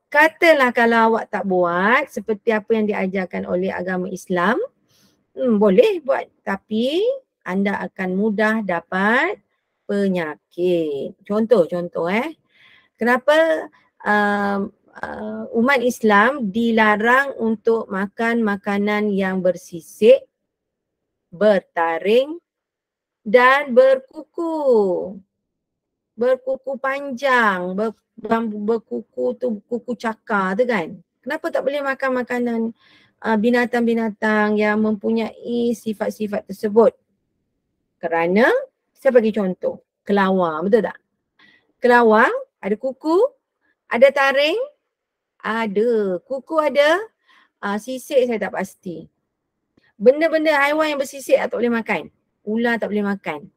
Katalah kalau awak tak buat seperti apa yang diajarkan oleh agama Islam, boleh buat, tapi anda akan mudah dapat penyakit. Contoh, kenapa umat Islam dilarang untuk makan makanan yang bersisik, bertaring dan berkuku panjang, berkuku tu kuku cakar tu kan. Kenapa tak boleh makan makanan binatang-binatang yang mempunyai sifat-sifat tersebut? Kerana saya bagi contoh, kelawar, betul tak? Kelawar ada kuku, Ada taring? Ada. Kuku ada? Sisik saya tak pasti. Benda-benda haiwan yang bersisik tak boleh makan. Ular tak boleh makan.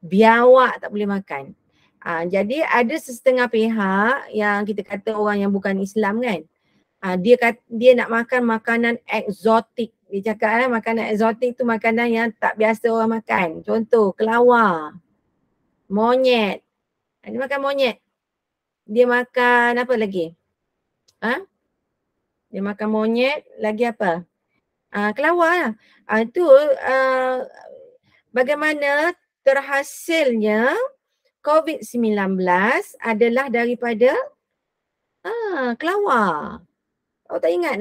Biawak tak boleh makan. Jadi ada setengah pihak yang kita kata orang yang bukan Islam kan. Dia nak makan makanan eksotik. Dia cakap makanan eksotik tu makanan yang tak biasa orang makan. Contoh kelawar, monyet. Dia makan monyet. Dia makan apa lagi? Dia makan monyet, lagi apa? Kelawar lah. Itu bagaimana terhasilnya COVID-19 adalah daripada kelawar. Awak tak ingat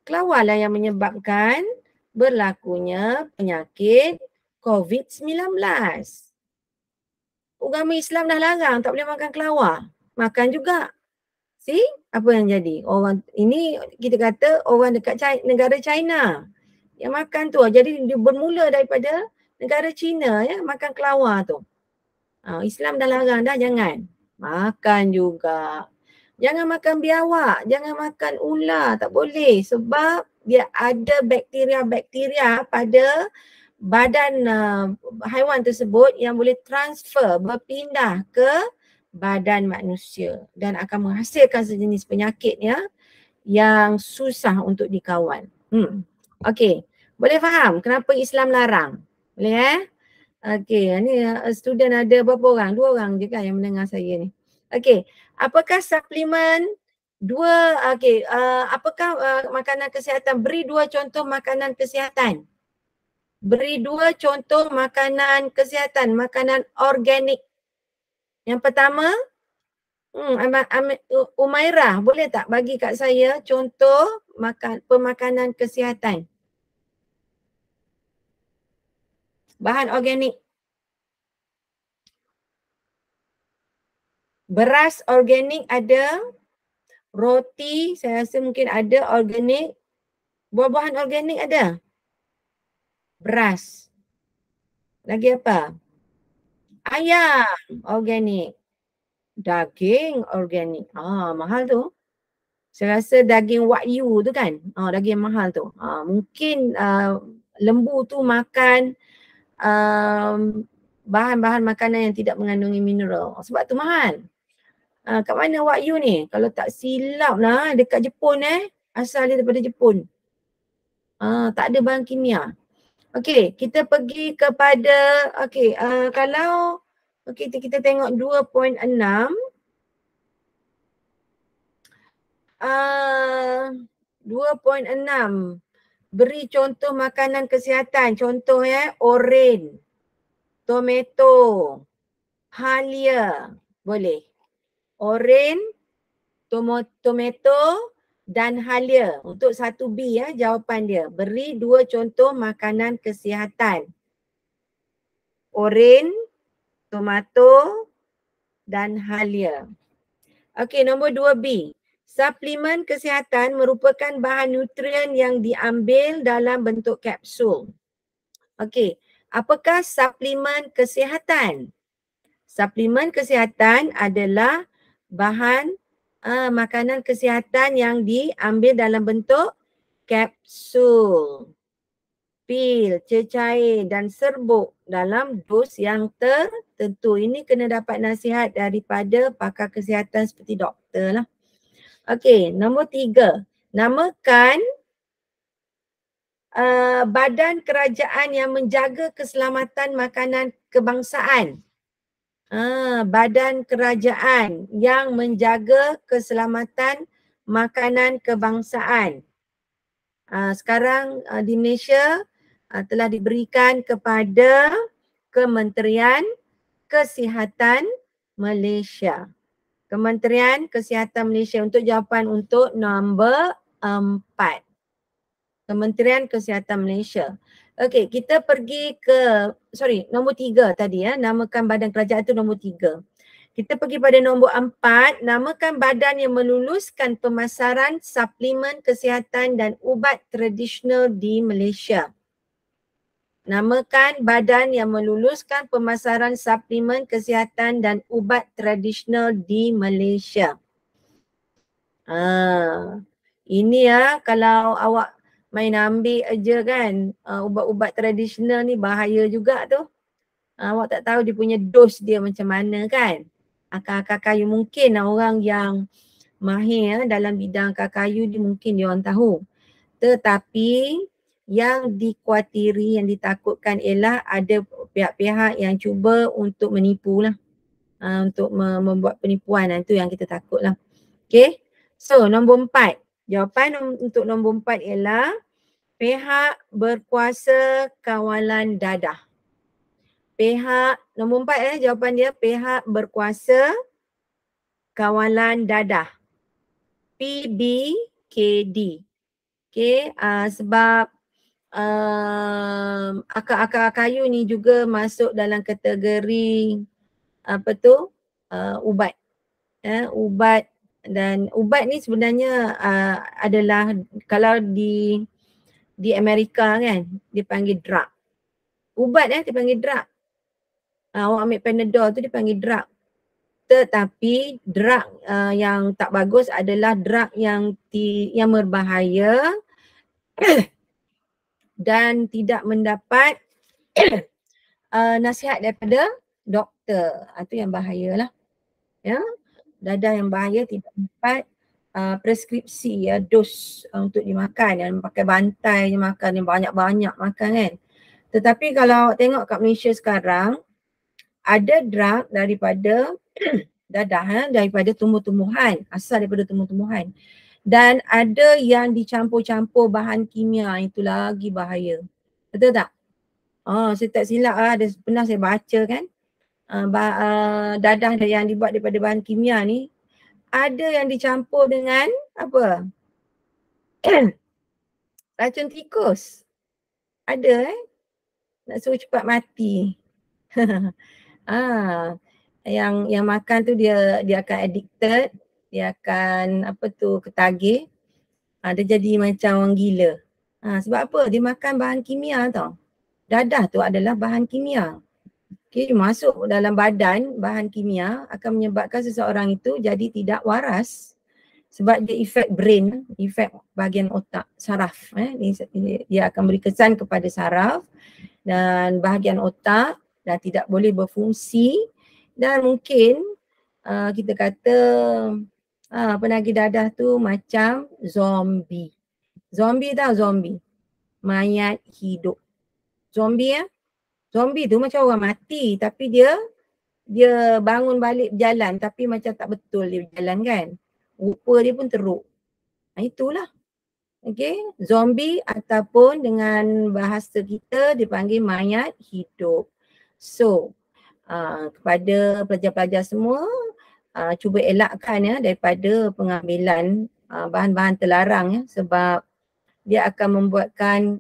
Kelawar lah yang menyebabkan berlakunya penyakit COVID-19. Agama Islam dah larang, tak boleh makan kelawar. Makan juga. See, apa yang jadi? Orang ini kita kata orang dekat negara China yang makan tu. Jadi dia bermula daripada negara China ya makan kelawar tu. Islam dah larang dah, jangan. Makan juga. Jangan makan biawak, jangan makan ular, tak boleh sebab dia ada bakteria-bakteria pada badan haiwan tersebut yang boleh transfer, berpindah ke badan manusia dan akan menghasilkan sejenis penyakit yang susah untuk dikawal. Okey, boleh faham kenapa Islam larang? Boleh Okey, ni student ada berapa orang? 2 orang je kan yang mendengar saya ni. Okey, apakah suplemen apakah makanan kesihatan? Beri 2 contoh makanan kesihatan. Beri 2 contoh makanan kesihatan, makanan organik. Yang pertama, Umairah, boleh tak bagi kat saya contoh pemakanan kesihatan? Bahan organik. Beras organik ada, roti saya rasa mungkin ada organik, buah-buahan organik ada. Beras. Lagi apa? Ayam organik. Daging organik. Mahal tu. Saya rasa daging wagyu tu kan. Daging mahal tu. Mungkin lembu tu makan bahan-bahan makanan yang tidak mengandungi mineral. Sebab tu mahal. Kat mana wagyu ni? Kalau tak silap lah dekat Jepun asal dia daripada Jepun. Tak ada bahan kimia. Okey, kita pergi kepada kalau kita tengok 2.6 2.6 beri contoh makanan kesihatan. Contoh oren, tomato, halia. Boleh. Oren, tomato dan halia. Untuk 1B jawapan dia. Beri 2 contoh makanan kesihatan. Oren, tomato dan halia. Okey, nombor 2B. Suplemen kesihatan merupakan bahan nutrien yang diambil dalam bentuk kapsul. Okey, apakah suplemen kesihatan? Suplemen kesihatan adalah bahan makanan kesihatan yang diambil dalam bentuk kapsul, pil, cecair dan serbuk dalam dos yang tertentu. Ini kena dapat nasihat daripada pakar kesihatan seperti doktor lah. Okey, nombor 3. Namakan badan kerajaan yang menjaga keselamatan makanan kebangsaan. Badan kerajaan yang menjaga keselamatan makanan kebangsaan. Sekarang di Malaysia telah diberikan kepada Kementerian Kesihatan Malaysia. Kementerian Kesihatan Malaysia untuk jawapan untuk nombor 4. Kementerian Kesihatan Malaysia. Okey, kita pergi ke nombor 3 tadi namakan badan kerajaan itu nombor 3. Kita pergi pada nombor 4, namakan badan yang meluluskan pemasaran suplemen kesihatan dan ubat tradisional di Malaysia. Namakan badan yang meluluskan pemasaran suplemen kesihatan dan ubat tradisional di Malaysia. Ini ya kalau awak main ambil aja kan ubat-ubat tradisional ni bahaya juga tu. Awak tak tahu dia punya dos dia macam mana kan. Akar-akar kayu mungkin orang yang mahir dalam bidang akar kayu ni mungkin dia orang tahu. Tetapi yang dikuatiri, yang ditakutkan ialah ada pihak-pihak yang cuba untuk menipu lah. Untuk membuat penipuan, itu yang kita takut lah. Okay, so nombor 4. Jawapan untuk nombor 4 ialah pihak berkuasa kawalan dadah. Nombor 4 jawapan dia pihak berkuasa kawalan dadah. PBKD. Okay, sebab akar-akar kayu ni juga masuk dalam kategori ubat. Ubat, dan ubat ni sebenarnya adalah kalau di Amerika kan dipanggil drug. Ubat dipanggil drug. Awak ambil Panadol tu dipanggil drug. Tetapi drug yang tak bagus adalah drug yang berbahaya dan tidak mendapat nasihat daripada doktor. Itu yang bahayalah. Ya. Dadah yang bahaya tidak dapat preskripsi ya, dos untuk dimakan, yang pakai bantai je makan, yang banyak-banyak makan kan. Tetapi kalau tengok kat Malaysia sekarang ada drug daripada dadah daripada tumbuh-tumbuhan, asal daripada tumbuh-tumbuhan. Dan ada yang dicampur-campur bahan kimia, itu lagi bahaya. Betul tak? Saya tak silap ada pernah saya baca kan. Dadah yang dibuat daripada bahan kimia ni ada yang dicampur dengan apa? Racun tikus. Ada nak suruh cepat mati. Yang makan tu dia akan addicted, dia akan ketagih. Dia jadi macam orang gila. Sebab apa? Dia makan bahan kimia tau. Dadah tu adalah bahan kimia. Okay, masuk dalam badan bahan kimia akan menyebabkan seseorang itu jadi tidak waras sebab dia efek brain, efek bahagian otak, saraf. Dia akan beri kesan kepada saraf dan bahagian otak dan tidak boleh berfungsi dan mungkin kita kata penagih dadah tu macam zombie. Zombie tahu zombie? Mayat hidup. Zombie Zombie tu macam orang mati tapi dia bangun balik berjalan tapi macam tak betul dia berjalan kan. Rupa dia pun teruk. Itulah. Okay. Zombie ataupun dengan bahasa kita dipanggil mayat hidup. So, kepada pelajar-pelajar semua, cuba elakkan daripada pengambilan bahan-bahan terlarang sebab dia akan membuatkan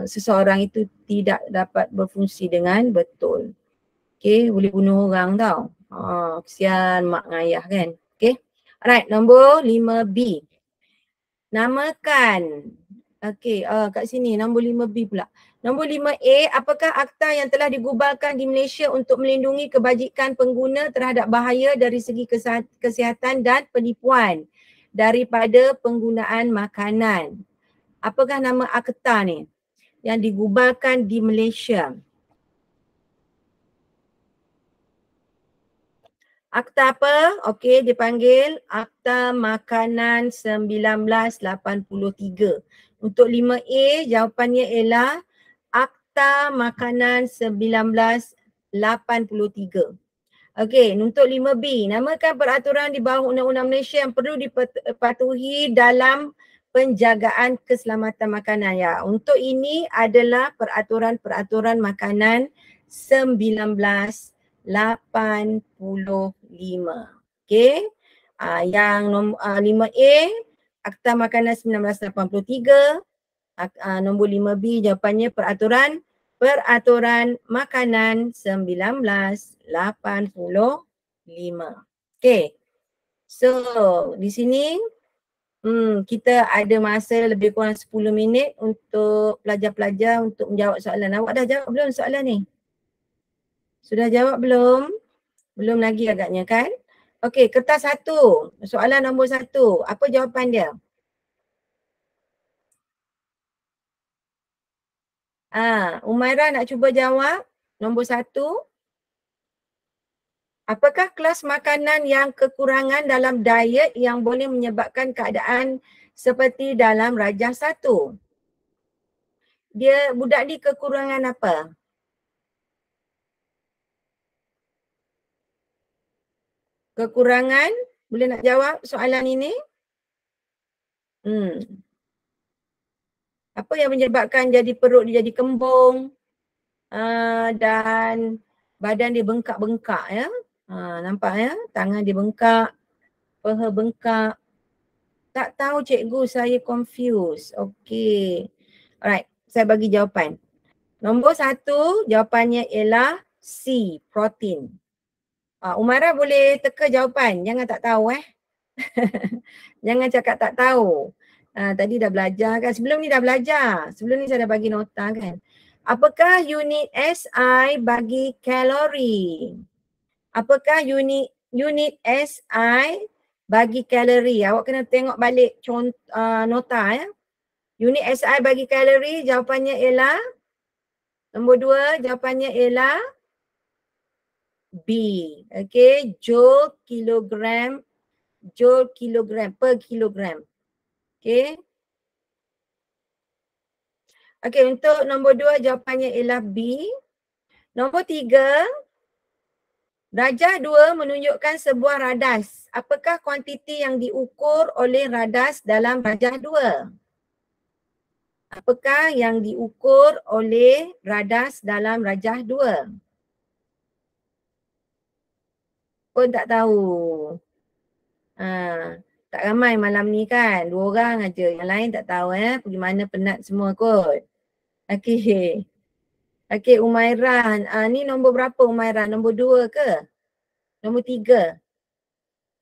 seseorang itu tidak dapat berfungsi dengan betul. Okay, boleh bunuh orang tau. Kesian mak ayah kan. Okay, alright, nombor 5B. Namakan. Okay, kat sini nombor 5B pula. Nombor 5A, apakah akta yang telah digubalkan di Malaysia untuk melindungi kebajikan pengguna terhadap bahaya dari segi kesihatan dan penipuan daripada penggunaan makanan? Apakah nama akta ni yang digubalkan di Malaysia? Akta apa? Okey, dipanggil Akta Makanan 1983. Untuk 5A, jawapannya ialah Akta Makanan 1983. Okey, untuk 5B, namakan peraturan di bawah Undang-Undang Malaysia yang perlu dipatuhi dalam penjagaan keselamatan makanan. Ya, untuk ini adalah peraturan-peraturan makanan 1985. Okey. Yang 5A, Akta Makanan 1983. Nombor 5B jawapannya peraturan makanan 1985. Okey. So, di sini kita ada masa lebih kurang 10 minit untuk pelajar-pelajar untuk menjawab soalan. Awak dah jawab belum soalan ni? Sudah jawab belum? Belum lagi agaknya kan? Okey, kertas 1. Soalan nombor 1. Apa jawapan dia? Umairah nak cuba jawab. Nombor 1. Apakah kelas makanan yang kekurangan dalam diet yang boleh menyebabkan keadaan seperti dalam rajah 1? Dia budak ni kekurangan apa? Kekurangan, boleh nak jawab soalan ini? Apa yang menyebabkan jadi perut dia jadi kembung dan badan dia bengkak-bengkak ya. Nampak ya, tangan dia bengkak, peha bengkak. Tak tahu cikgu, saya confused. Okey. Alright, saya bagi jawapan. Nombor 1, jawapannya ialah C, protein. Umairah boleh teka jawapan, jangan tak tahu Jangan cakap tak tahu. Tadi dah belajar kan, sebelum ni dah belajar. Sebelum ni saya dah bagi nota kan. Apakah unit SI bagi kalori? Apakah unit SI bagi kalori? Awak kena tengok balik nota ya. Unit SI bagi kalori jawapannya ialah nombor 2, jawapannya ialah B. Okey, joule kilogram per kilogram. Okey. Okey, untuk nombor 2 jawapannya ialah B. Nombor 3, rajah 2 menunjukkan sebuah radas. Apakah kuantiti yang diukur oleh radas dalam rajah 2? Apakah yang diukur oleh radas dalam rajah 2? Pun tak tahu. Tak ramai malam ni kan. 2 orang aja. Yang lain tak tahu pergi mana, penat semua kot. Okey. Okey, Umairah. Ni nombor berapa Umairah? Nombor 2 ke? Nombor 3?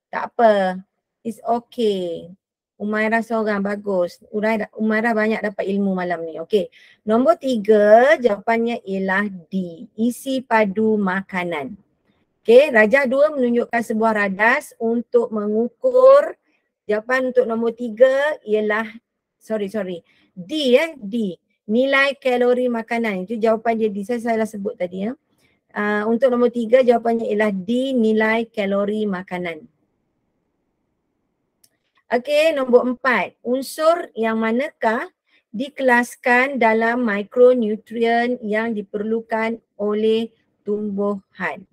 Tak apa. It's okay. Umairah seorang bagus. Umairah banyak dapat ilmu malam ni. Okey. Nombor 3 jawapannya ialah D. Isi padu makanan. Okey, rajah 2 menunjukkan sebuah radas untuk mengukur. Jawapan untuk nombor 3 ialah D D. Nilai kalori makanan. Itu jawapan dia D. Saya salah sebut tadi ya. Untuk nombor 3 jawapannya ialah D, nilai kalori makanan. Okey, nombor 4. Unsur yang manakah dikelaskan dalam mikronutrien yang diperlukan oleh tumbuhan?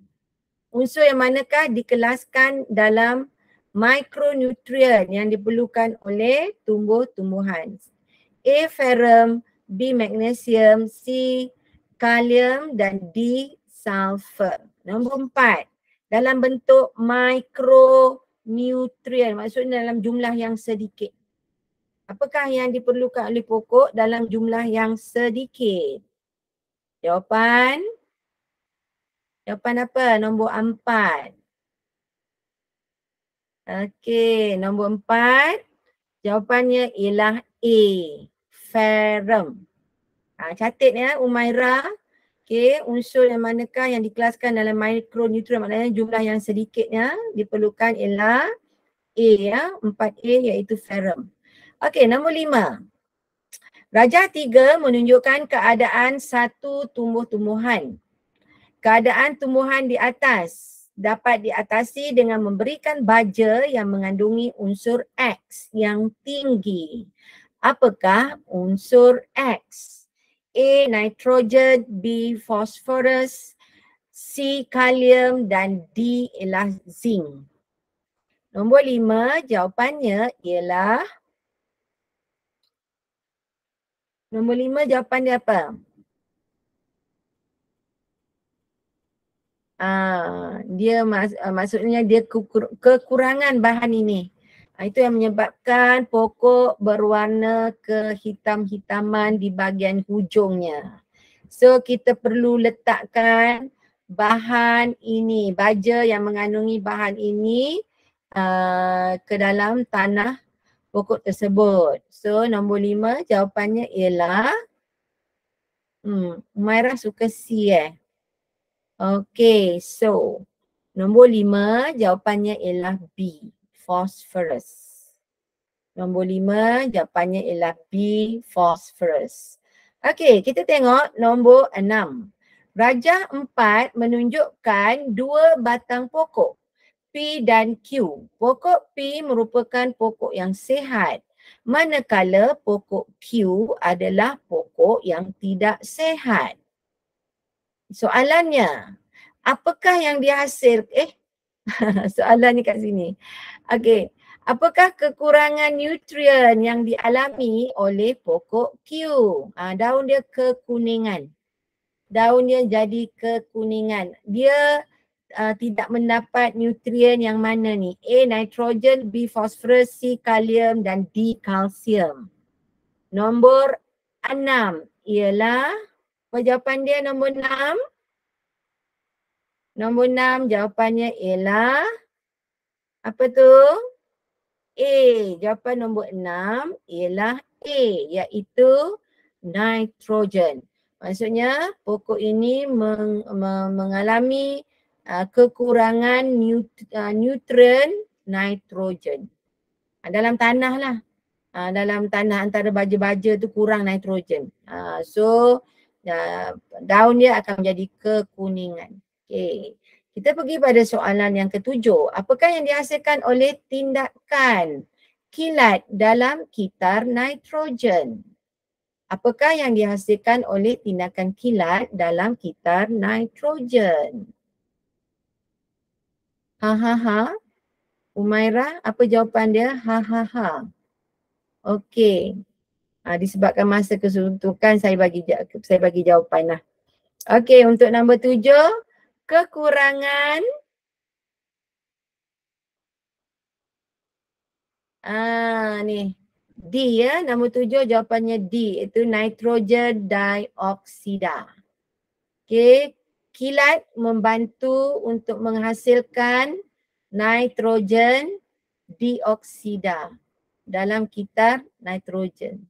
Unsur yang manakah dikelaskan dalam mikronutrien yang diperlukan oleh tumbuh-tumbuhan? A, ferrum, B, magnesium, C, kalium dan D, sulfur. Nombor 4, dalam bentuk mikronutrien, maksudnya dalam jumlah yang sedikit. Apakah yang diperlukan oleh pokok dalam jumlah yang sedikit? Jawapan apa? Nombor 4. Okey, nombor 4. Jawapannya ialah A, ferrum. Catat ya Umairah. Okey, unsur yang manakah yang dikelaskan dalam mikronutrien, maknanya jumlah yang sedikitnya diperlukan ialah A ya, 4A iaitu ferrum. Okey, nombor 5. Rajah 3 menunjukkan keadaan satu tumbuh-tumbuhan. Keadaan tumbuhan di atas dapat diatasi dengan memberikan baja yang mengandungi unsur X yang tinggi. Apakah unsur X? A, nitrogen, B, phosphorus, C, kalium dan D ialah zinc. Nombor 5 jawapannya ialah nombor 5 jawapan dia apa? Maksudnya dia kekurangan bahan ini. Itu yang menyebabkan pokok berwarna kehitam-hitaman di bahagian hujungnya. So kita perlu letakkan bahan ini, baja yang mengandungi bahan ini ke dalam tanah pokok tersebut. So nombor 5 jawapannya ialah Umairah suka C Okay, so Nombor 5 jawapannya ialah B, phosphorus. Nombor 5 jawapannya ialah B, phosphorus. Okey, kita tengok nombor 6. Rajah 4 menunjukkan 2 batang pokok, P dan Q. Pokok P merupakan pokok yang sihat, manakala pokok Q adalah pokok yang tidak sihat. Soalannya, apakah yang dihasil? Soalan ni kat sini. Okey, apakah kekurangan nutrien yang dialami oleh pokok Q? Daun dia kekuningan. Daun dia jadi kekuningan. Dia tidak mendapat nutrien yang mana ni? A, nitrogen, B, phosphorus, C, kalium dan D, kalsium. Nombor 6 ialah, apa jawapan dia nombor 6? Nombor 6 jawapannya ialah, apa tu? A. Jawapan nombor 6 ialah A, iaitu nitrogen. Maksudnya pokok ini mengalami kekurangan nutrien nitrogen. Dalam tanah lah. Dalam tanah antara baja-baja tu kurang nitrogen. So daun dia akan menjadi kekuningan. Okay. Kita pergi pada soalan yang ketujuh. Apakah yang dihasilkan oleh tindakan kilat dalam kitar nitrogen? Apakah yang dihasilkan oleh tindakan kilat dalam kitar nitrogen? Umairah, apa jawapan dia? Okey. Disebabkan masa kesuntukan saya bagi jawapan lah. Okey, untuk nombor 7, kekurangan ni D ya, nombor 7 jawapannya D, iaitu nitrogen dioksida. Okey, kilat membantu untuk menghasilkan nitrogen dioksida dalam kitar nitrogen.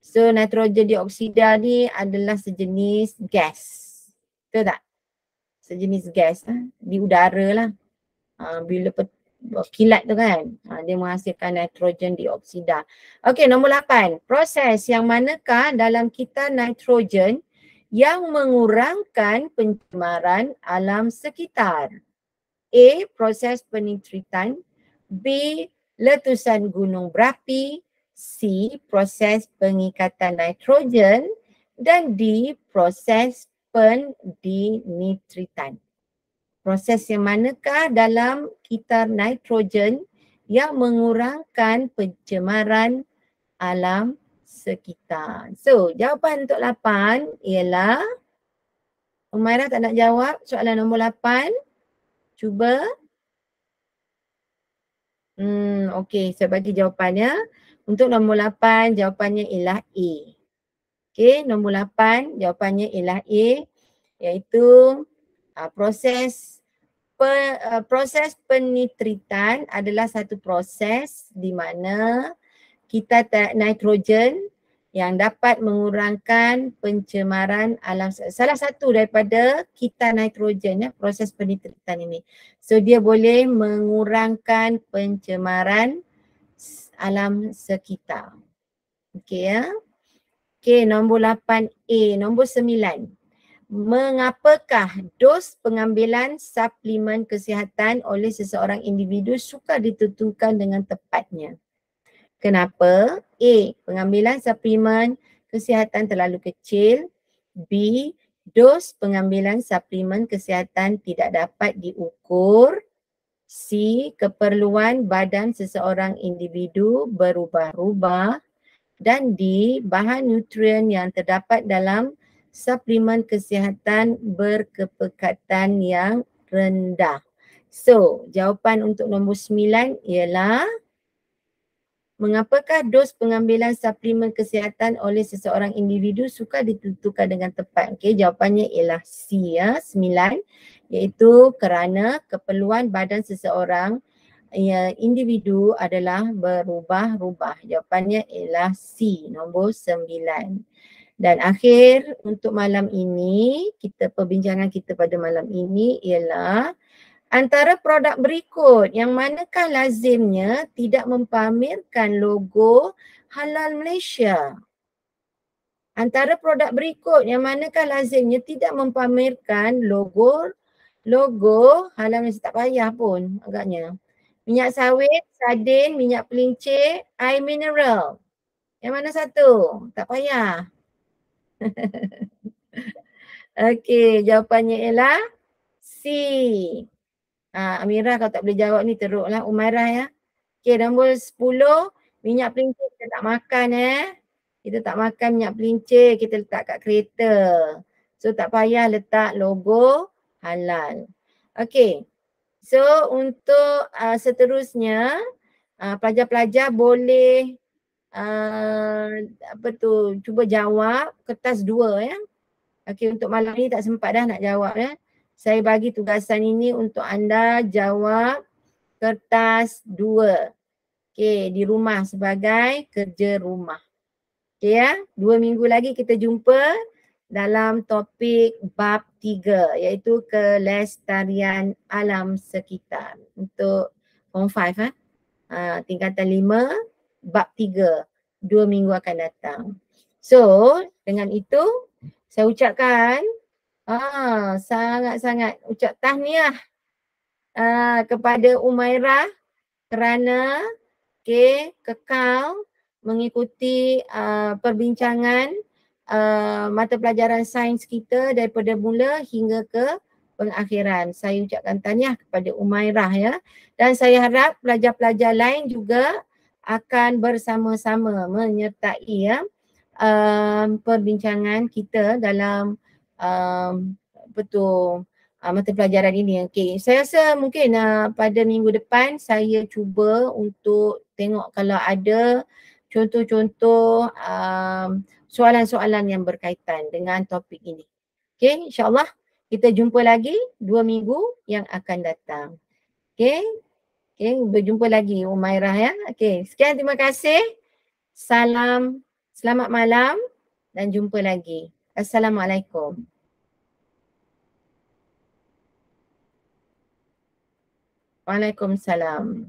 So nitrogen dioksida ni adalah sejenis gas. Betul tak? Sejenis gas di udara lah. Bila kilat tu kan, dia menghasilkan nitrogen dioksida. Okey, nombor 8. Proses yang manakah dalam kitar nitrogen yang mengurangkan pencemaran alam sekitar? A. Proses penitritan. B. Letusan gunung berapi. C. Proses pengikatan nitrogen. Dan D. Proses pendinitritan. Proses yang manakah dalam kitar nitrogen yang mengurangkan pencemaran alam sekitar? So, jawapan untuk 8 ialah, Umairah tak nak jawab soalan nombor 8. Cuba. Okey, saya bagi jawapannya. Untuk nombor 8, jawapannya ialah A. Okey, nombor 8, jawapannya ialah A, iaitu proses penitritan adalah satu proses di mana kitar nitrogen yang dapat mengurangkan pencemaran alam. Salah satu daripada kitar nitrogen proses penitritan ini. So dia boleh mengurangkan pencemaran alam sekitar. Okey ya. Okey, nombor 8A, nombor 9. Mengapakah dos pengambilan suplemen kesihatan oleh seseorang individu sukar ditentukan dengan tepatnya? Kenapa? A. Pengambilan suplemen kesihatan terlalu kecil. B. Dos pengambilan suplemen kesihatan tidak dapat diukur. C. Keperluan badan seseorang individu berubah-ubah. Dan D. Bahan nutrien yang terdapat dalam suplemen kesihatan berkepekatan yang rendah. So, jawapan untuk nombor 9 ialah, mengapakah dos pengambilan suplemen kesihatan oleh seseorang individu sukar ditentukan dengan tepat? Okey, jawapannya ialah C ya, 9, iaitu kerana keperluan badan seseorang individu adalah berubah-ubah. Jawapannya ialah C, nombor 9. Dan akhir untuk malam ini, perbincangan kita pada malam ini ialah antara produk berikut yang manakah lazimnya tidak mempamerkan logo Halal Malaysia? Antara produk berikut yang manakah lazimnya tidak mempamerkan logo Halal Malaysia? Tak payah pun agaknya. Minyak sawit, sardin, minyak pelincir, air mineral. Yang mana satu? Tak payah. Okey, jawapannya ialah C. Amirah kalau tak boleh jawab ni teruklah. Umairah ya. Okey, nombor 10, minyak pelincir kita tak makan Kita tak makan minyak pelincir, kita letak kat kereta. So tak payah letak logo halal. Okey. So untuk seterusnya pelajar-pelajar boleh cuba jawab kertas 2 ya. Okey, untuk malam ni tak sempat dah nak jawab ya. Saya bagi tugasan ini untuk anda jawab kertas 2. Okey, di rumah sebagai kerja rumah. Okey ya, 2 minggu lagi kita jumpa dalam topik bab 3 iaitu kelestarian alam sekitar untuk form 5 tingkatan 5 bab 3 2 minggu akan datang. So, dengan itu saya ucapkan sangat-sangat ucap tahniah kepada Umairah kerana kekal mengikuti perbincangan mata pelajaran sains kita daripada mula hingga ke pengakhiran. Saya ucapkan tahniah kepada Umairah ya. Dan saya harap pelajar-pelajar lain juga akan bersama-sama menyertai perbincangan kita dalam mata pelajaran ini. Okey, saya rasa mungkin pada minggu depan saya cuba untuk tengok kalau ada contoh-contoh soalan-soalan yang berkaitan dengan topik ini. Okey, insyaAllah kita jumpa lagi 2 minggu yang akan datang. Okey, berjumpa lagi Umairah ya. Okey, sekian, terima kasih. Salam, selamat malam dan jumpa lagi. Assalamualaikum. Waalaikumsalam.